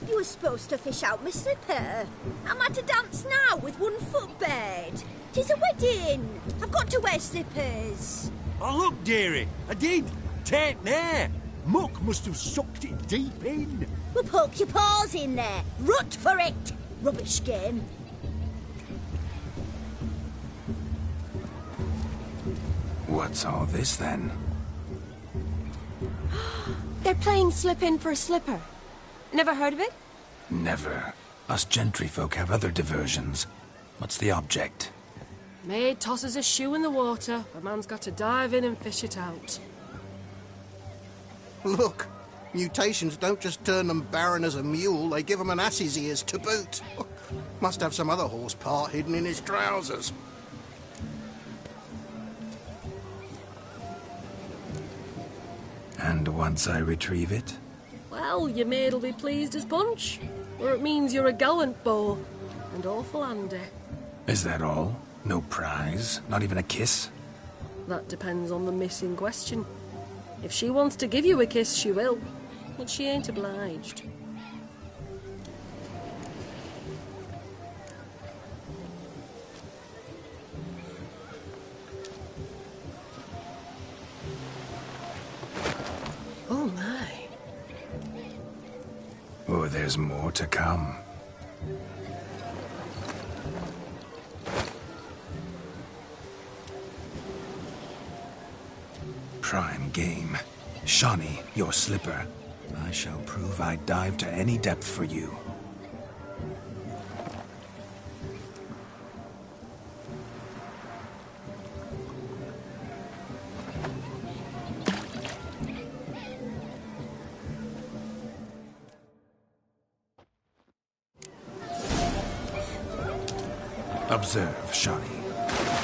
You were supposed to fish out my slipper. I'm at a dance now with one foot bed. 'Tis a wedding. I've got to wear slippers. Oh, look, dearie. I did. Tain't there. Muck must have sucked it deep in. Well, poke your paws in there. Rut for it. Rubbish game. What's all this, then? They're playing slip-in for a slipper. Never heard of it? Never. Us gentry folk have other diversions. What's the object? Maid tosses a shoe in the water. A man's got to dive in and fish it out. Look, mutations don't just turn them barren as a mule, they give them an ass's ears to boot. Must have some other horse part hidden in his trousers. And once I retrieve it? Well, your maid'll be pleased as punch. Or it means you're a gallant beau. And awful handy. Is that all? No prize? Not even a kiss? That depends on the miss in question. If she wants to give you a kiss, she will. But she ain't obliged. Oh my. Oh, there's more to come. Prime game. Shawnee, your slipper. I shall prove I'd dive to any depth for you. Observe, Shawnee.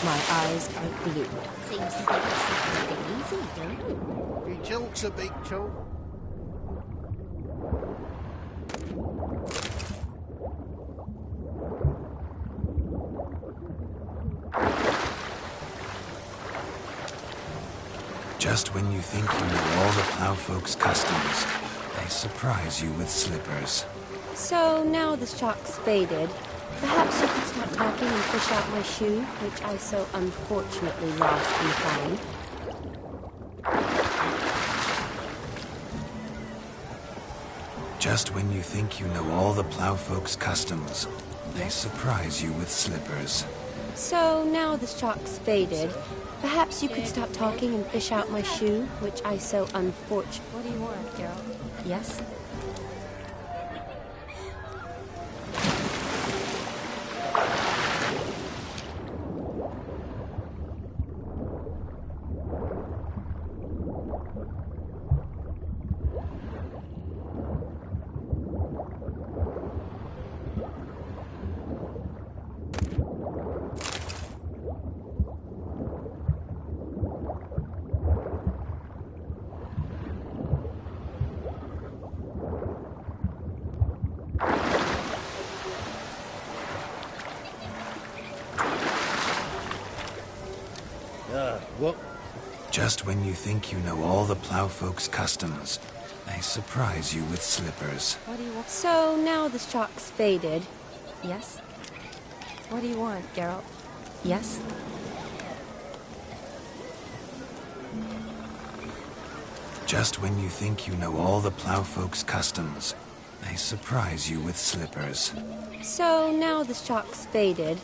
My eyes are glued. Seems to think it's a bit easy, don't it? He talks a big talk. Just when you think you know all the Plowfolk's customs, they surprise you with slippers. So now the shock's faded. Perhaps you could stop talking and fish out my shoe, which I so unfortunately lost in the pond. Just when you think you know all the Plowfolk's customs, they surprise you with slippers. So now the shock's faded. Perhaps you could stop talking and fish out my shoe, which I so unfortunately... What do you want, Geralt? Yes? What? Just when you think you know all the Plowfolk's customs, they surprise you with slippers. What do you want? So now the shock's faded. Yes? What do you want, Geralt? Yes? Just when you think you know all the Plowfolk's customs, they surprise you with slippers. So now the shock's faded.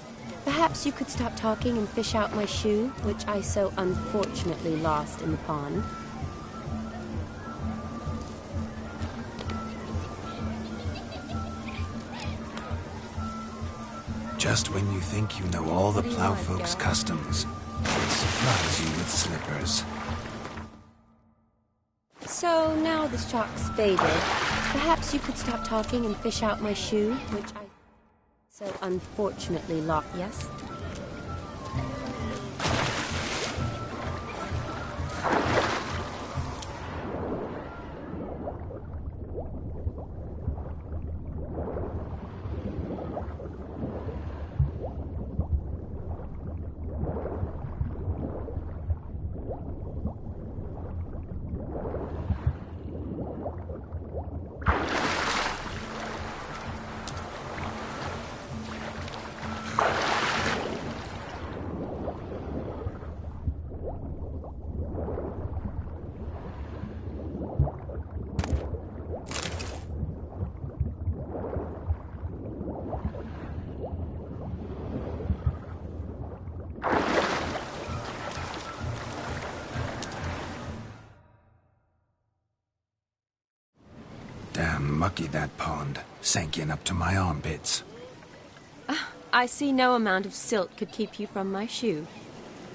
Perhaps you could stop talking and fish out my shoe, which I so unfortunately lost in the pond. Just when you think you know all the Plowfolk's customs, they surprise you with slippers. So now the shock's faded. Perhaps you could stop talking and fish out my shoe, which I so unfortunately lost. Yes? Damn mucky that pond. Sank in up to my armpits. I see no amount of silt could keep you from my shoe.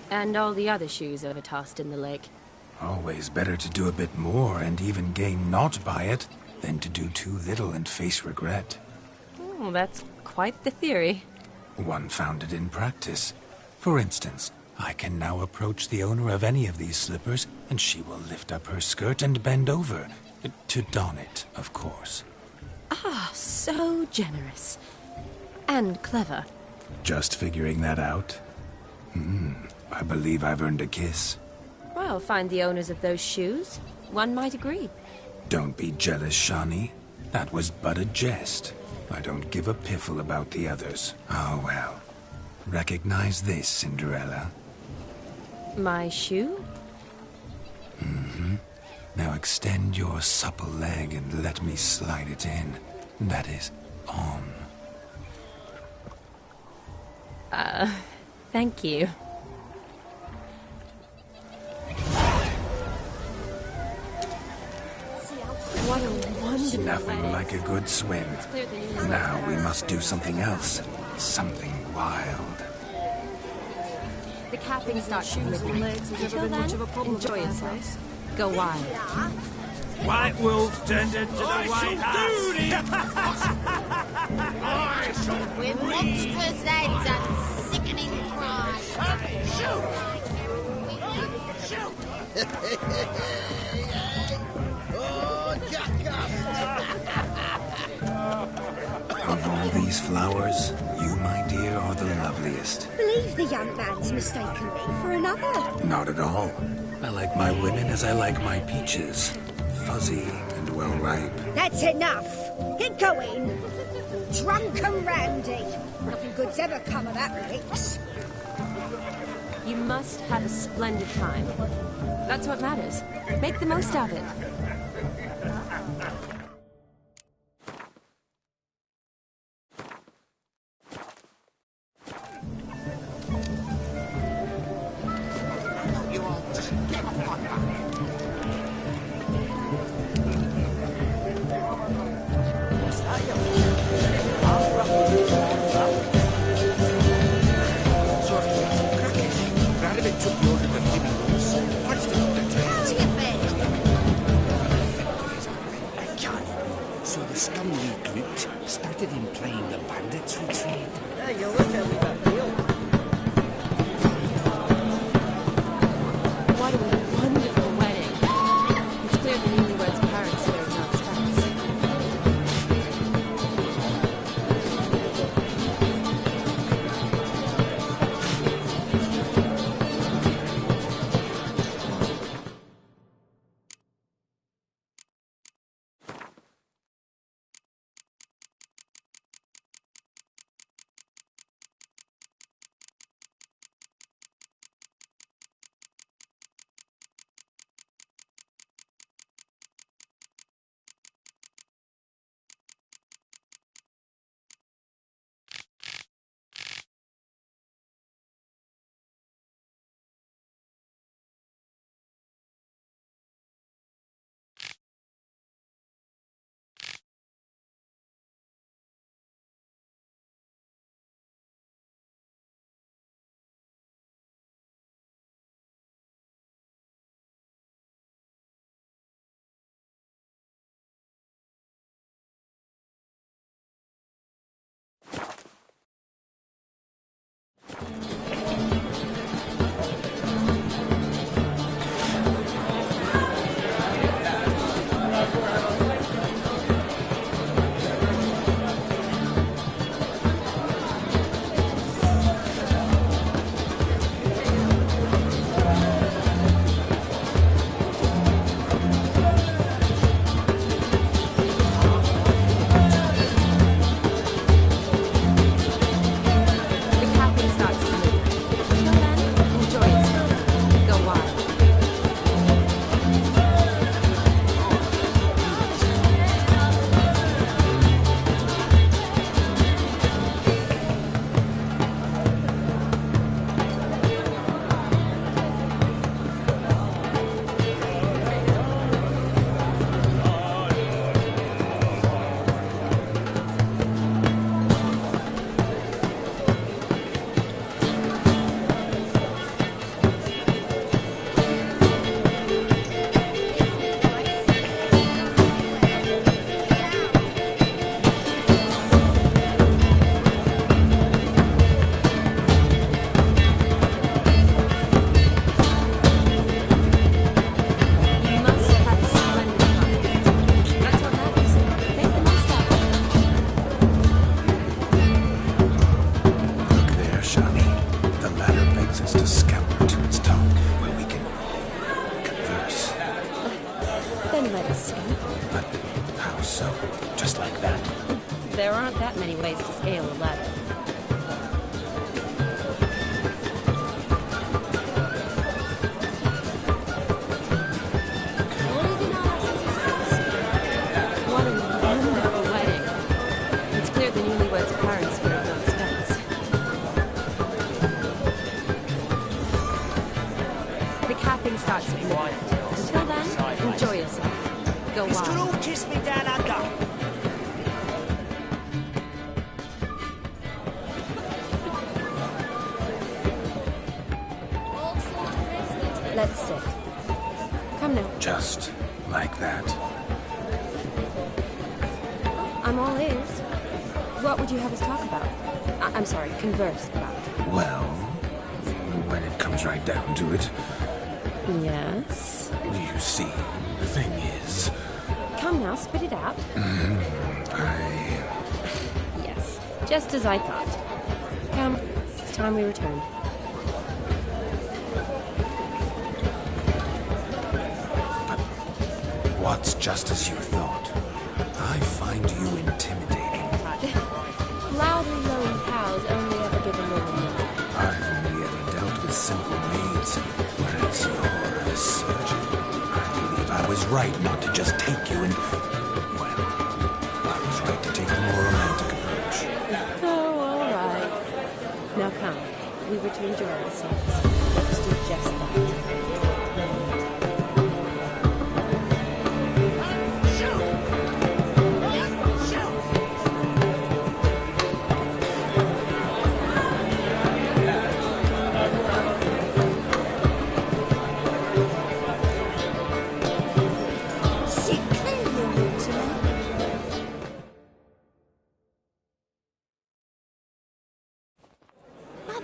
And all the other shoes ever tossed in the lake. Always better to do a bit more and even gain naught by it than to do too little and face regret. Oh, that's quite the theory. One founded in practice. For instance, I can now approach the owner of any of these slippers, and she will lift up her skirt and bend over. To don it, of course. Ah, so generous. And clever. Just figuring that out? I believe I've earned a kiss. Well, find the owners of those shoes. One might agree. Don't be jealous, Shani. That was but a jest. I don't give a piffle about the others. Oh, well. Recognize this, Cinderella. My shoe? Now extend your supple leg and let me slide it in. That is, on. Thank you. What a wonderful Nothing like a good swim. Now we must do something else. Something wild. The capping starts at midnight. Until then, enjoy yourselves. Go wild. White wolves turned into the White House. With monstrous heads and sickening cries. Of all these flowers, you, my dear, are the loveliest. Believe the young man's mistaken me for another. Not at all. I like my women as I like my peaches. Fuzzy and well ripe. That's enough. Get going. Drunken Randy. Nothing good's ever come of that mix. You must have a splendid time. That's what matters. Make the most of it. There aren't that many ways to scale a ladder. What an wonderful wedding. It's clear the newlyweds' parents were at no expense. The capping starts at midnight. Until then, enjoy yourself. Go wild. all kiss me down under. Let's sit. Come now. Just like that. I'm all ears. What would you have us talk about? I'm sorry, converse about. Well, when it comes right down to it, Yes? you see, the thing is... Come now, spit it out. Yes, just as I thought. Come, it's time we return. What's just as you thought? I find you intimidating. Loudly lone cows only ever give a little milk. I've only ever dealt with simple maids, whereas you're a surgeon. I believe I was right not to just take you and... Well, I was right to take the more romantic approach. Oh, all right. Now come, we were to enjoy ourselves. Let's do just that.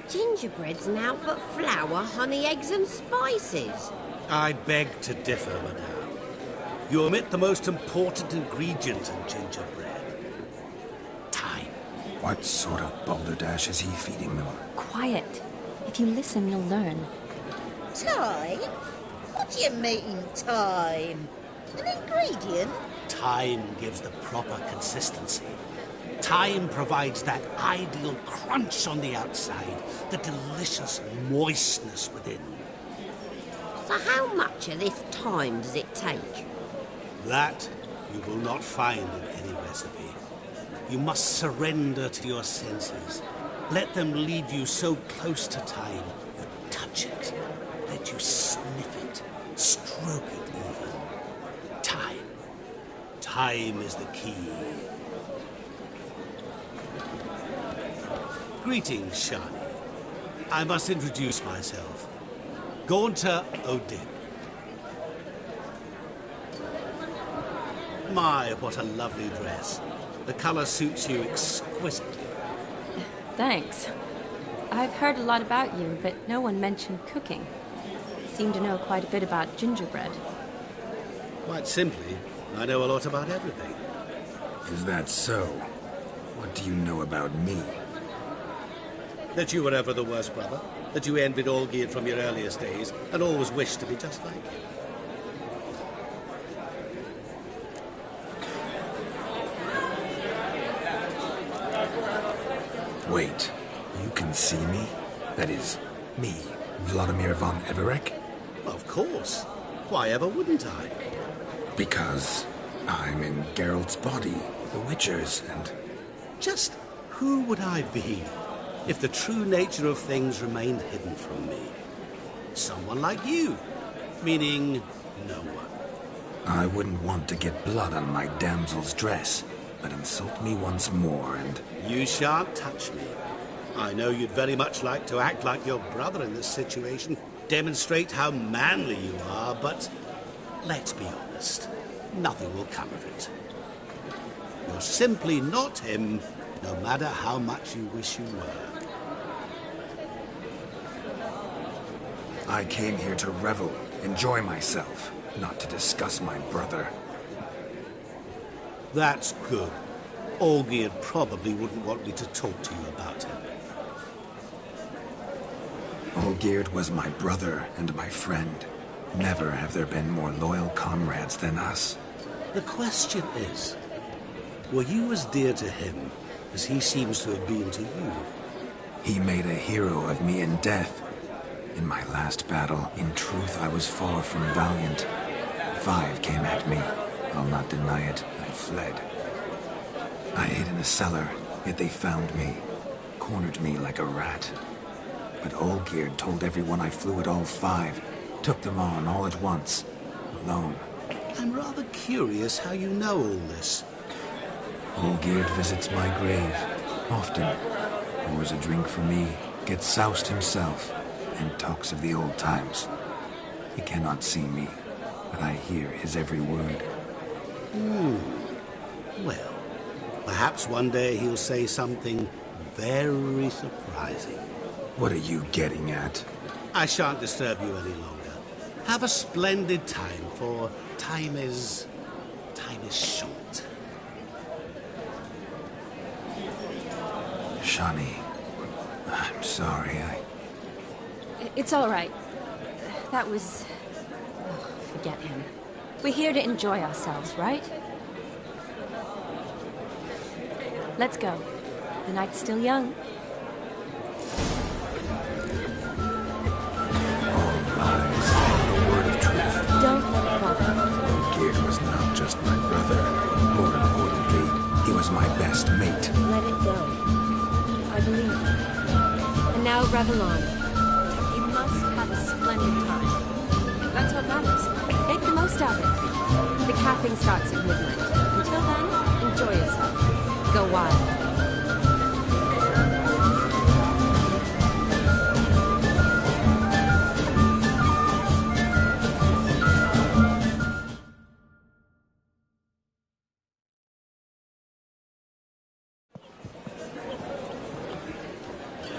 Gingerbread's now but flour, honey, eggs and spices. I beg to differ, madame. You omit the most important ingredient in gingerbread. Time. What sort of balderdash is he feeding them? Quiet. If you listen, you'll learn. Time? What do you mean, time? An ingredient? Time gives the proper consistency. Time provides that ideal crunch on the outside, the delicious moistness within. So how much of this time does it take? That you will not find in any recipe. You must surrender to your senses. Let them lead you so close to time, you touch it. Let you sniff it, stroke it even. Time. Time is the key. Greetings, Shani. I must introduce myself. Gaunter Odin. My, what a lovely dress. The color suits you exquisitely. Thanks. I've heard a lot about you, but no one mentioned cooking. You seem to know quite a bit about gingerbread. Quite simply, I know a lot about everything. Is that so? What do you know about me? That you were ever the worst brother, that you envied Olgierd from your earliest days, and always wished to be just like him. Wait, you can see me? That is, me, Vladimir von Everec? Of course. Why ever wouldn't I? Because I'm in Geralt's body, the Witcher's, and... Just who would I be if the true nature of things remained hidden from me? Someone like you, meaning no one. I wouldn't want to get blood on my damsel's dress, but insult me once more and... You shan't touch me. I know you'd very much like to act like your brother in this situation, demonstrate how manly you are, but let's be honest, nothing will come of it. You're simply not him, no matter how much you wish you were. I came here to revel, enjoy myself, not to discuss my brother. That's good. Olgierd probably wouldn't want me to talk to you about him. Olgierd was my brother and my friend. Never have there been more loyal comrades than us. The question is, Were you as dear to him as he seems to have been to you? He made a hero of me in death. In my last battle, in truth, I was far from valiant. 5 came at me. I'll not deny it, I fled. I hid in a cellar, yet they found me, cornered me like a rat. But Olgierd told everyone I flew at all 5, took them on all at once, alone. I'm rather curious how you know all this. Olgierd visits my grave, often. Pours a drink for me, gets soused himself, and talks of the old times. He cannot see me, but I hear his every word. Well, perhaps one day he'll say something very surprising. What are you getting at? I shan't disturb you any longer. Have a splendid time, for time is short. Shani, I'm sorry, It's all right. That was... Oh, forget him. We're here to enjoy ourselves, right? Let's go. The night's still young. All lies, not a word of truth. Don't let it bother. Olgierd was not just my brother. More importantly, he was my best mate. Let it go. I believe you. And now revel on. You must have a splendid time. That's what matters. Make the most of it. The capping starts at midnight. Until then, enjoy yourself. Go wild.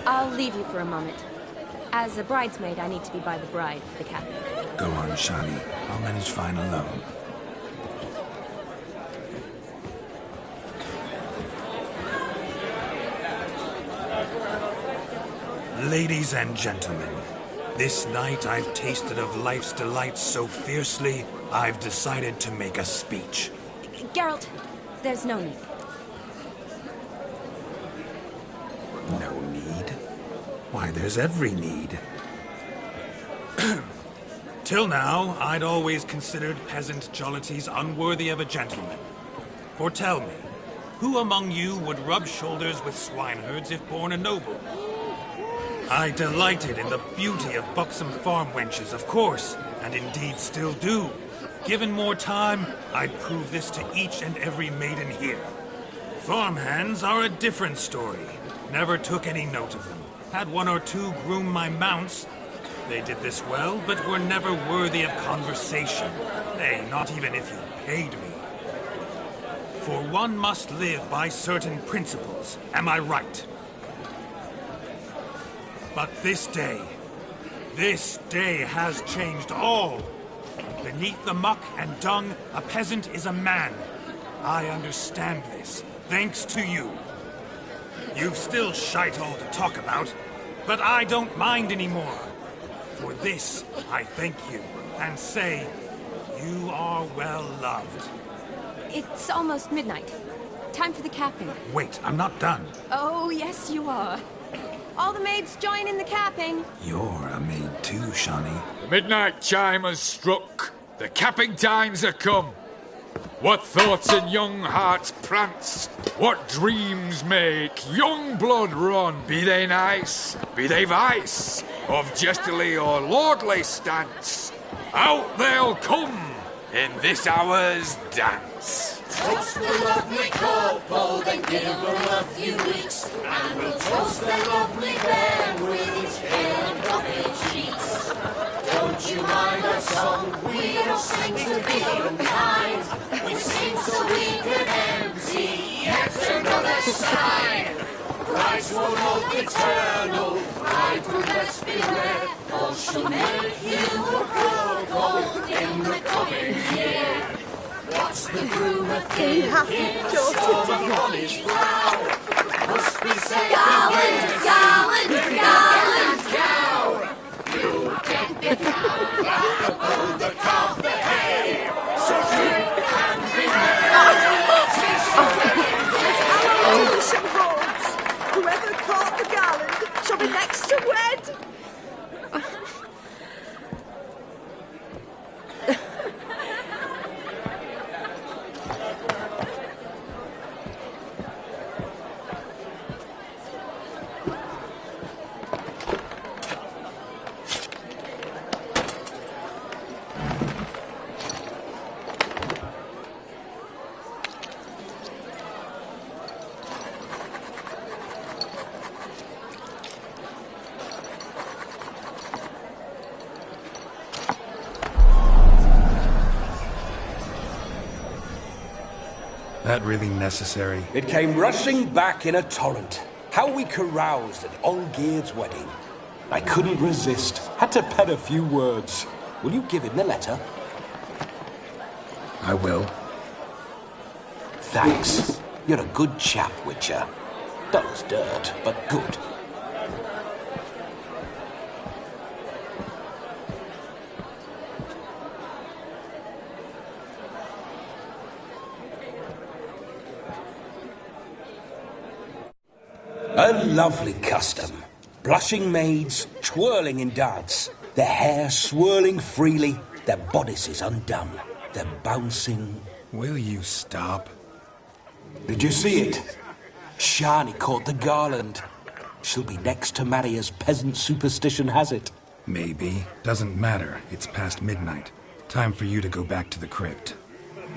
I'll leave you for a moment. As a bridesmaid, I need to be by the bride for the capping. Go on, Shani. I'll manage fine alone. Ladies and gentlemen, this night I've tasted of life's delights so fiercely, I've decided to make a speech. Geralt, there's no need. No need? Why, there's every need. Till now, I'd always considered peasant jollities unworthy of a gentleman. For tell me, who among you would rub shoulders with swineherds if born a noble? I delighted in the beauty of buxom farm wenches, of course, and indeed still do. Given more time, I'd prove this to each and every maiden here. Farmhands are a different story. Never took any note of them. Had 1 or 2 groom my mounts. They did this well, but were never worthy of conversation. Nay, not even if you paid me. For one must live by certain principles, am I right? But this day has changed all. Beneath the muck and dung, a peasant is a man. I understand this, thanks to you. You've still shite all to talk about, but I don't mind anymore. For this, I thank you, and say, you are well loved. It's almost midnight. Time for the capping. Wait, I'm not done. Oh, yes, you are. All the maids join in the capping. You're a maid too, Shani. The midnight chime has struck. The capping times are come. What thoughts in young hearts prance? What dreams make young blood run? Be they nice, be they vice, of jestily or lordly stance, out they'll come in this hour's dance. Toast the lovely Corporal, then give her a few weeks, and we'll toast the lovely bairn with its hair and puffy cheeks. Don't you mind our song? We don't sing to be unkind. We sing so we can empty yet another side. Christ will hold eternal, pride will rest beware, or she'll make you a Corporal in the coming year. What's the groomer thinking? Storm on his brow. Must be said Garland, Garland, Garland. cow. You get the cow back above the calf the hay. So you can be merry. that really necessary? It came rushing back in a torrent. How we caroused at Olgierd's wedding. I couldn't resist. Had to pen a few words. Will you give him the letter? I will. Thanks. You're a good chap, Witcher. Dull's dirt, but good. A lovely custom. Blushing maids, twirling in dance, their hair swirling freely, their bodices undone, their bouncing... Will you stop? Did you see it? Shani caught the garland. She'll be next to marry as peasant superstition has it. Maybe. Doesn't matter. It's past midnight. Time for you to go back to the crypt.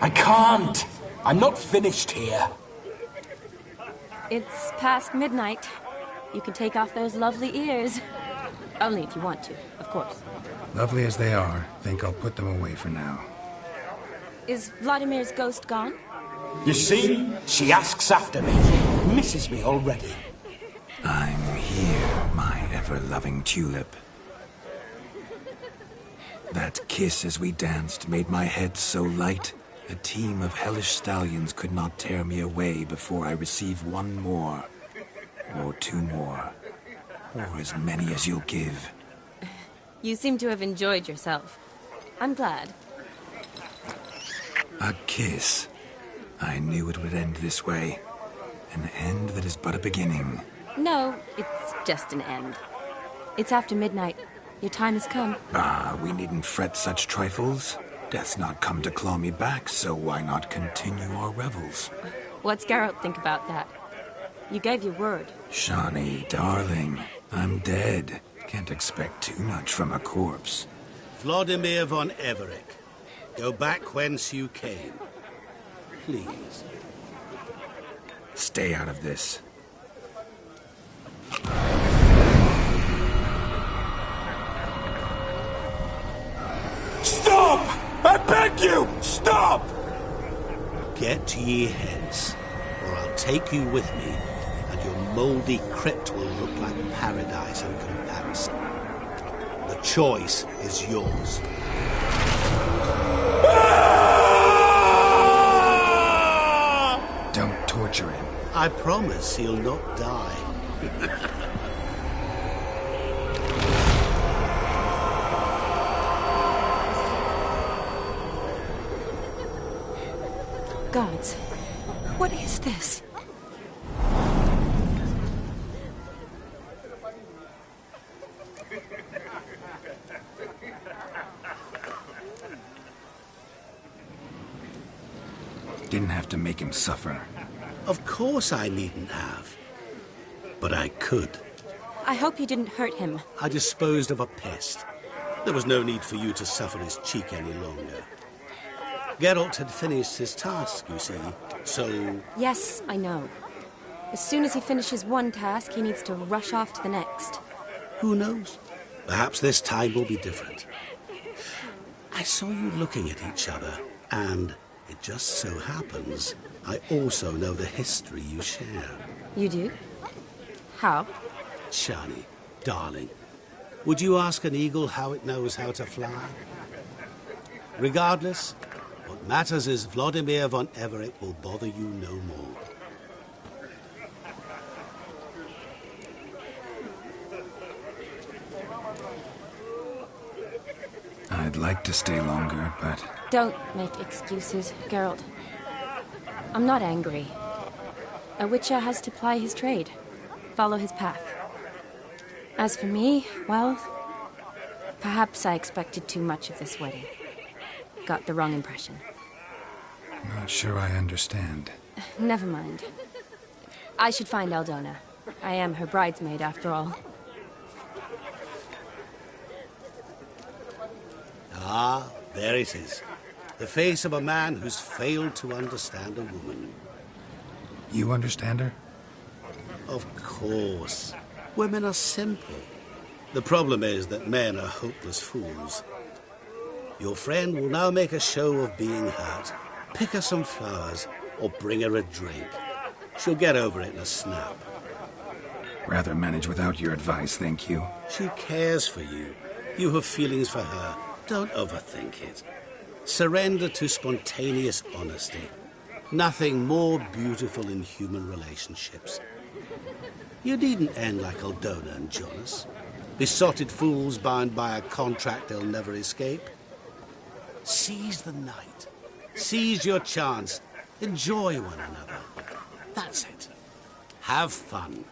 I can't! I'm not finished here. It's past midnight. You can take off those lovely ears. Only if you want to, of course. Lovely as they are, think I'll put them away for now. Is Vladimir's ghost gone? You see? She asks after me. Misses me already. I'm here, my ever-loving tulip. That kiss as we danced made my head so light, a team of hellish stallions could not tear me away before I receive one more. Or two more. Or as many as you'll give. You seem to have enjoyed yourself. I'm glad. A kiss. I knew it would end this way. An end that is but a beginning. No, it's just an end. It's after midnight. Your time has come. Ah, we needn't fret such trifles. Death's not come to claw me back, so why not continue our revels? What's Geralt think about that? You gave your word. Shani, darling, I'm dead. Can't expect too much from a corpse. Vladimir von Everec, go back whence you came. Please. Stay out of this. Stop! I beg you! Stop! Get ye hence, or I'll take you with me, and your mouldy crypt will look like paradise in comparison. The choice is yours. Don't torture him. I promise he'll not die. Gods, what is this? Didn't have to make him suffer. Of course I needn't have. But I could. I hope you didn't hurt him. I disposed of a pest. There was no need for you to suffer his cheek any longer. Geralt had finished his task, you see, so... Yes, I know. As soon as he finishes one task, he needs to rush off to the next. Who knows? Perhaps this time will be different. I saw you looking at each other, and it just so happens I also know the history you share. You do? How? Shani, darling, would you ask an eagle how it knows how to fly? Regardless, what matters is Vladimir von Everec will bother you no more. I'd like to stay longer, but... Don't make excuses, Geralt. I'm not angry. A witcher has to ply his trade, follow his path. As for me, well, perhaps I expected too much of this wedding. Got the wrong impression. Not sure I understand. Never mind. I should find Aldona. I am her bridesmaid, after all. Ah, there it is. The face of a man who's failed to understand a woman. You understand her? Of course. Women are simple. The problem is that men are hopeless fools. Your friend will now make a show of being hurt, pick her some flowers, or bring her a drink. She'll get over it in a snap. Rather manage without your advice, thank you. She cares for you. You have feelings for her. Don't overthink it. Surrender to spontaneous honesty. Nothing more beautiful in human relationships. You needn't end like Aldona and Jonas. Besotted fools bound by a contract they'll never escape. Seize the night. Seize your chance. Enjoy one another. That's it. Have fun.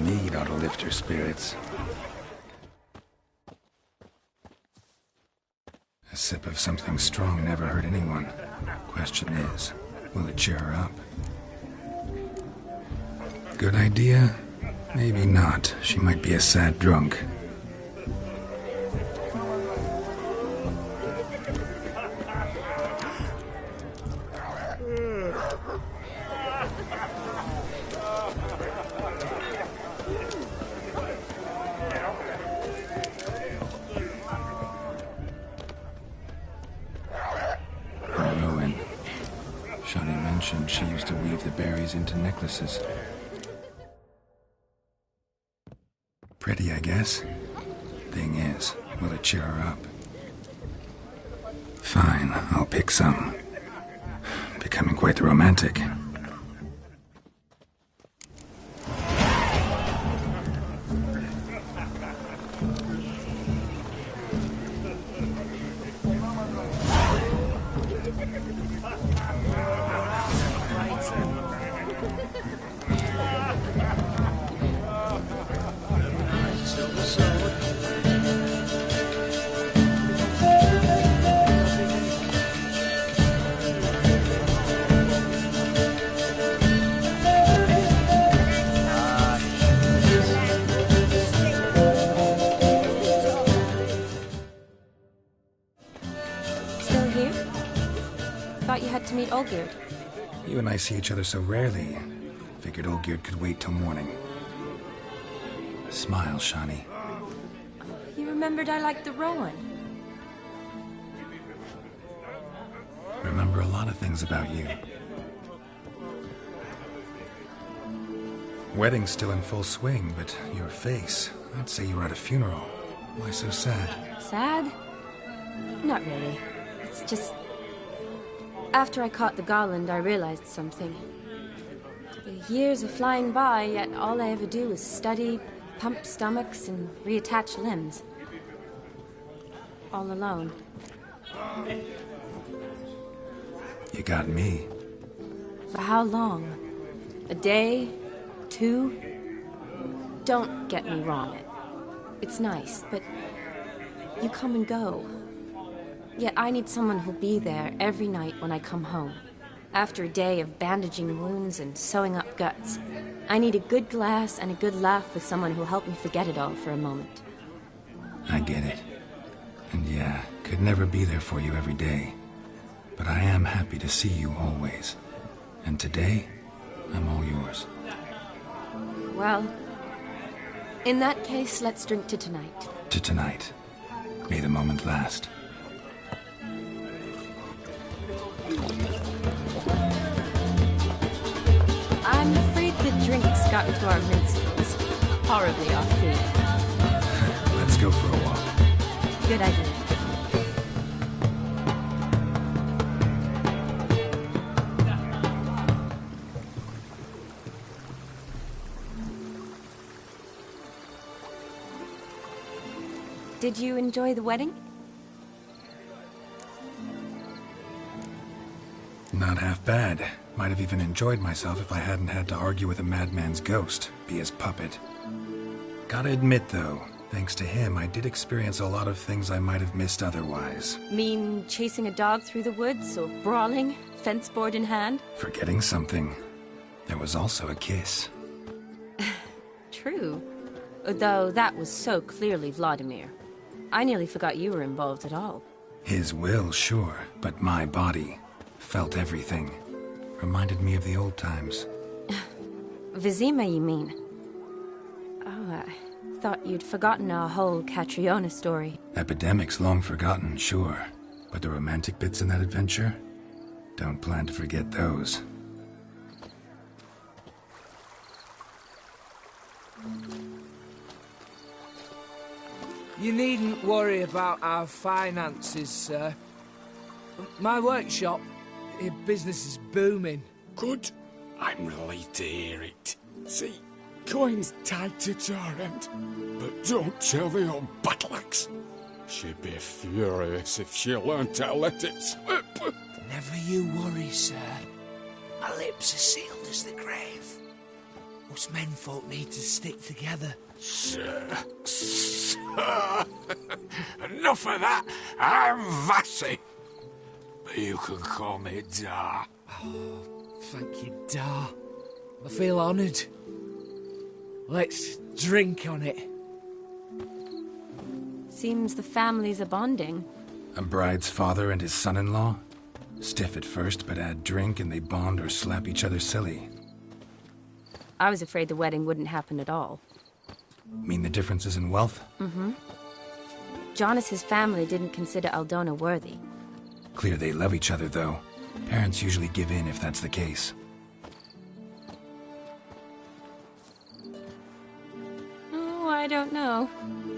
Mead ought to lift her spirits. A sip of something strong never hurt anyone. Question is, will it cheer her up? Good idea? Maybe not. She might be a sad drunk. She used to weave the berries into necklaces. Pretty, I guess. Thing is, will it cheer her up? Fine, I'll pick some. Becoming quite the romantic. Olgierd. You and I see each other so rarely. Figured Olgierd could wait till morning. Smile, Shani. You remembered I liked the Rowan. Remember a lot of things about you. Wedding's still in full swing, but your face, I'd say you were at a funeral. Why so sad? Sad? Not really. It's just... After I caught the Garland, I realized something. The years are flying by, yet all I ever do is study, pump stomachs, and reattach limbs. All alone. You got me. For how long? A day? 2? Don't get me wrong. It's nice, but you come and go. Yet I need someone who'll be there every night when I come home. After a day of bandaging wounds and sewing up guts, I need a good glass and a good laugh with someone who'll help me forget it all for a moment. I get it. And yeah, could never be there for you every day. But I am happy to see you always. And today, I'm all yours. Well, in that case, let's drink to tonight. To tonight. May the moment last. I'm afraid the drinks got into our minstrels. Horribly off-key. Let's go for a walk. Good idea. Did you enjoy the wedding? Not half bad. Might have even enjoyed myself if I hadn't had to argue with a madman's ghost, be his puppet. Gotta admit, though, thanks to him, I did experience a lot of things I might have missed otherwise. Mean chasing a dog through the woods, or brawling, fence board in hand? Forgetting something. There was also a kiss. True. Though that was so clearly Vladimir. I nearly forgot you were involved at all. His will, sure, but my body felt everything. Reminded me of the old times. Vizima, you mean? Oh, I thought you'd forgotten our whole Catriona story. Epidemics long forgotten, sure. But the romantic bits in that adventure? Don't plan to forget those. You needn't worry about our finances, sir. My workshop, business is booming. Good. I'm relieved to hear it. See, coin's tied to Torrent, but don't tell the old battleaxe. She'd be furious if she learned to let it slip. Never you worry, sir. My lips are sealed as the grave. Us menfolk need to stick together. Sir. Enough of that. I'm Vassy. But you can call me Dar. Oh, thank you, Dar. I feel honoured. Let's drink on it. Seems the families are bonding. A bride's father and his son-in-law? Stiff at first, but add drink and they bond or slap each other silly. I was afraid the wedding wouldn't happen at all. Mean the differences in wealth? Mm-hmm. Jonas's family didn't consider Aldona worthy. Clear they love each other, though. Parents usually give in if that's the case. Oh, I don't know.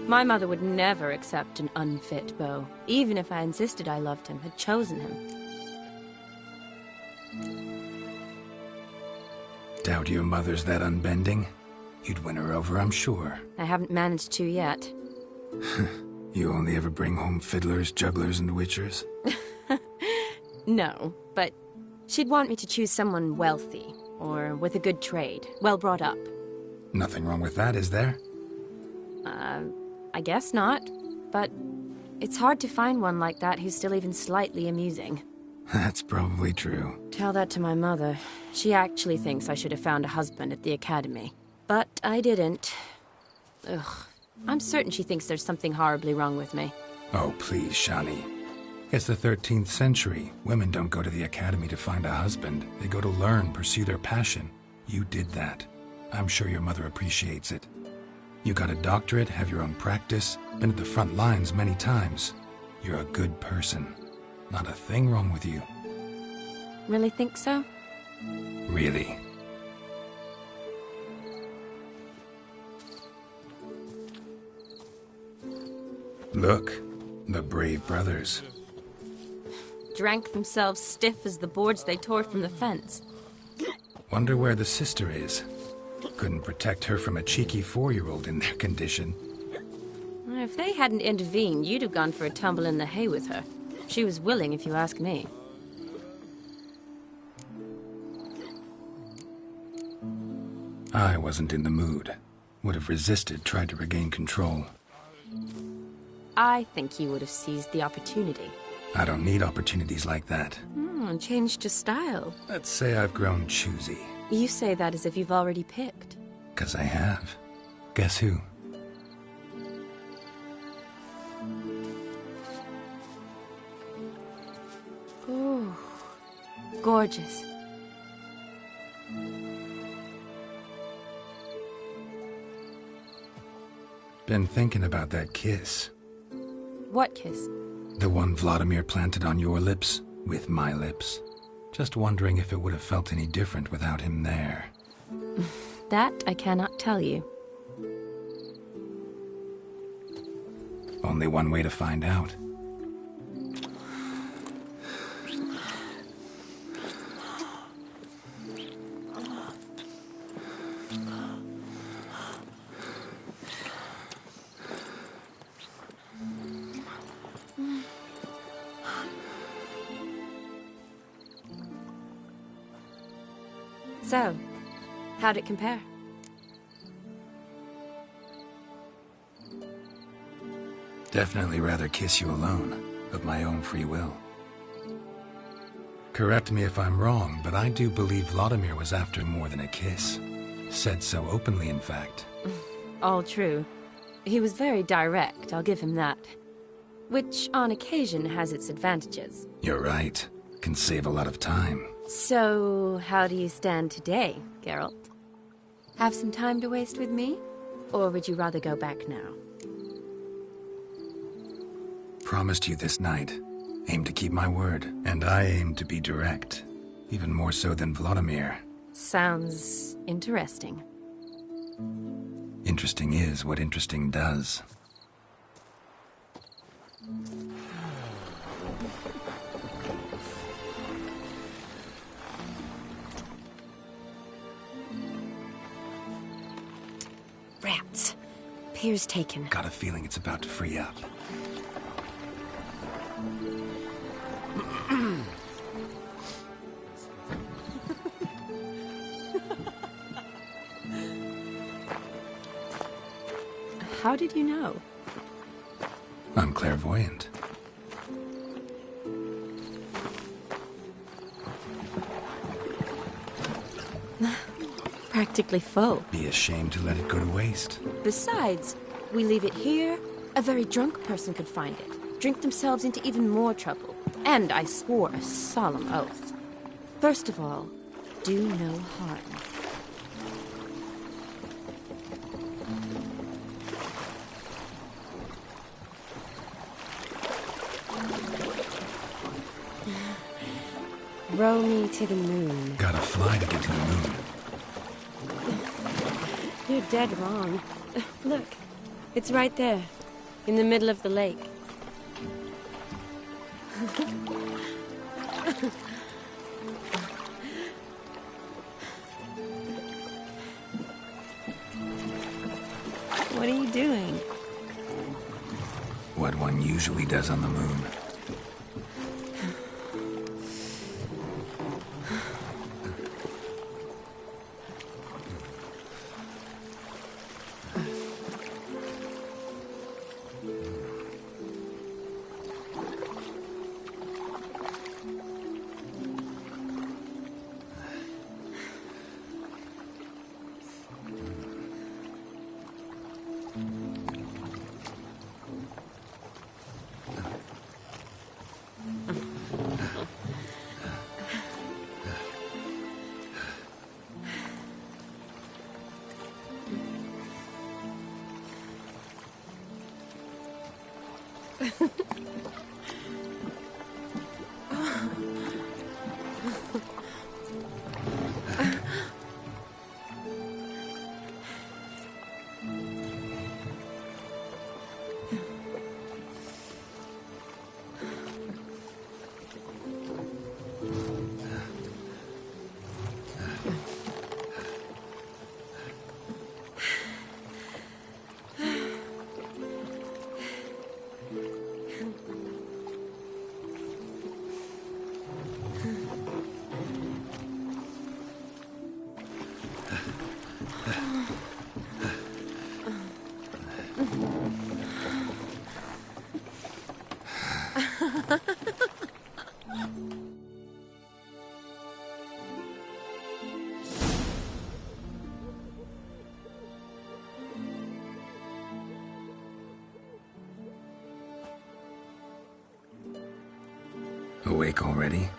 My mother would never accept an unfit beau, even if I insisted I loved him, had chosen him. Doubt your mother's that unbending? You'd win her over, I'm sure. I haven't managed to yet. You only ever bring home fiddlers, jugglers, and witchers? No, but she'd want me to choose someone wealthy, or with a good trade, well brought up. Nothing wrong with that, is there? I guess not, but it's hard to find one like that who's still even slightly amusing. That's probably true. Tell that to my mother. She actually thinks I should have found a husband at the academy. But I didn't. Ugh. I'm certain she thinks there's something horribly wrong with me. Oh, please, Shani. It's the 13th century. Women don't go to the academy to find a husband. They go to learn, pursue their passion. You did that. I'm sure your mother appreciates it. You got a doctorate, have your own practice, been at the front lines many times. You're a good person. Not a thing wrong with you. Really think so? Really. Look, the brave brothers. Drank themselves stiff as the boards they tore from the fence. Wonder where the sister is. Couldn't protect her from a cheeky 4-year-old in their condition. If they hadn't intervened, you'd have gone for a tumble in the hay with her. She was willing, if you ask me. I wasn't in the mood. Would have resisted, tried to regain control. I think you would have seized the opportunity. I don't need opportunities like that. Changed your style. Let's say I've grown choosy. You say that as if you've already picked. 'Cause I have. Guess who? Ooh, gorgeous. Been thinking about that kiss. What kiss? The one Vladimir planted on your lips, with my lips. Just wondering if it would have felt any different without him there. That I cannot tell you. Only one way to find out. So, how'd it compare? Definitely rather kiss you alone, of my own free will. Correct me if I'm wrong, but I do believe Vladimir was after more than a kiss. Said so openly, in fact. All true. He was very direct, I'll give him that. Which, on occasion, has its advantages. You're right. Can save a lot of time. So, how do you stand today, Geralt? Have some time to waste with me? Or would you rather go back now? Promised you this night. Aim to keep my word. And I aim to be direct. Even more so than Vladimir. Sounds interesting. Interesting is what interesting does. Rats. Pier's taken. Got a feeling it's about to free up. How did you know? I'm clairvoyant. Practically full. Be ashamed to let it go to waste. Besides, we leave it here, a very drunk person could find it, drink themselves into even more trouble. And I swore a solemn oath. First of all, do no harm. Row me to the moon. Gotta fly to get to the moon. You're dead wrong. Look, it's right there, in the middle of the lake. What are you doing? What one usually does on the moon. Awake already?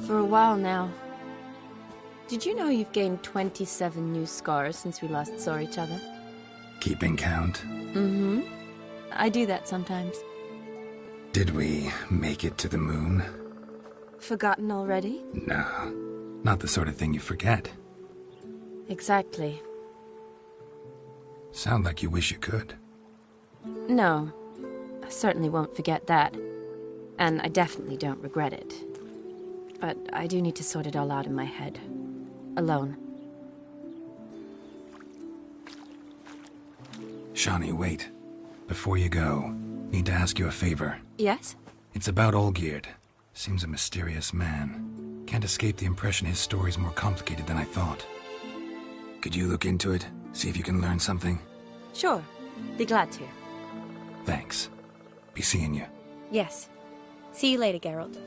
For a while now. Did you know you've gained 27 new scars since we last saw each other? Keeping count? Mm-hmm. I do that sometimes. Did we make it to the moon? Forgotten already? No, not the sort of thing you forget. Exactly. Sound like you wish you could. No, I certainly won't forget that. And I definitely don't regret it. But I do need to sort it all out in my head. Alone. Shani, wait. Before you go, need to ask you a favor. Yes? It's about Olgierd. Seems a mysterious man. Can't escape the impression his story's more complicated than I thought. Could you look into it? See if you can learn something? Sure. Be glad to. Thanks. Be seeing you. Yes. See you later, Geralt.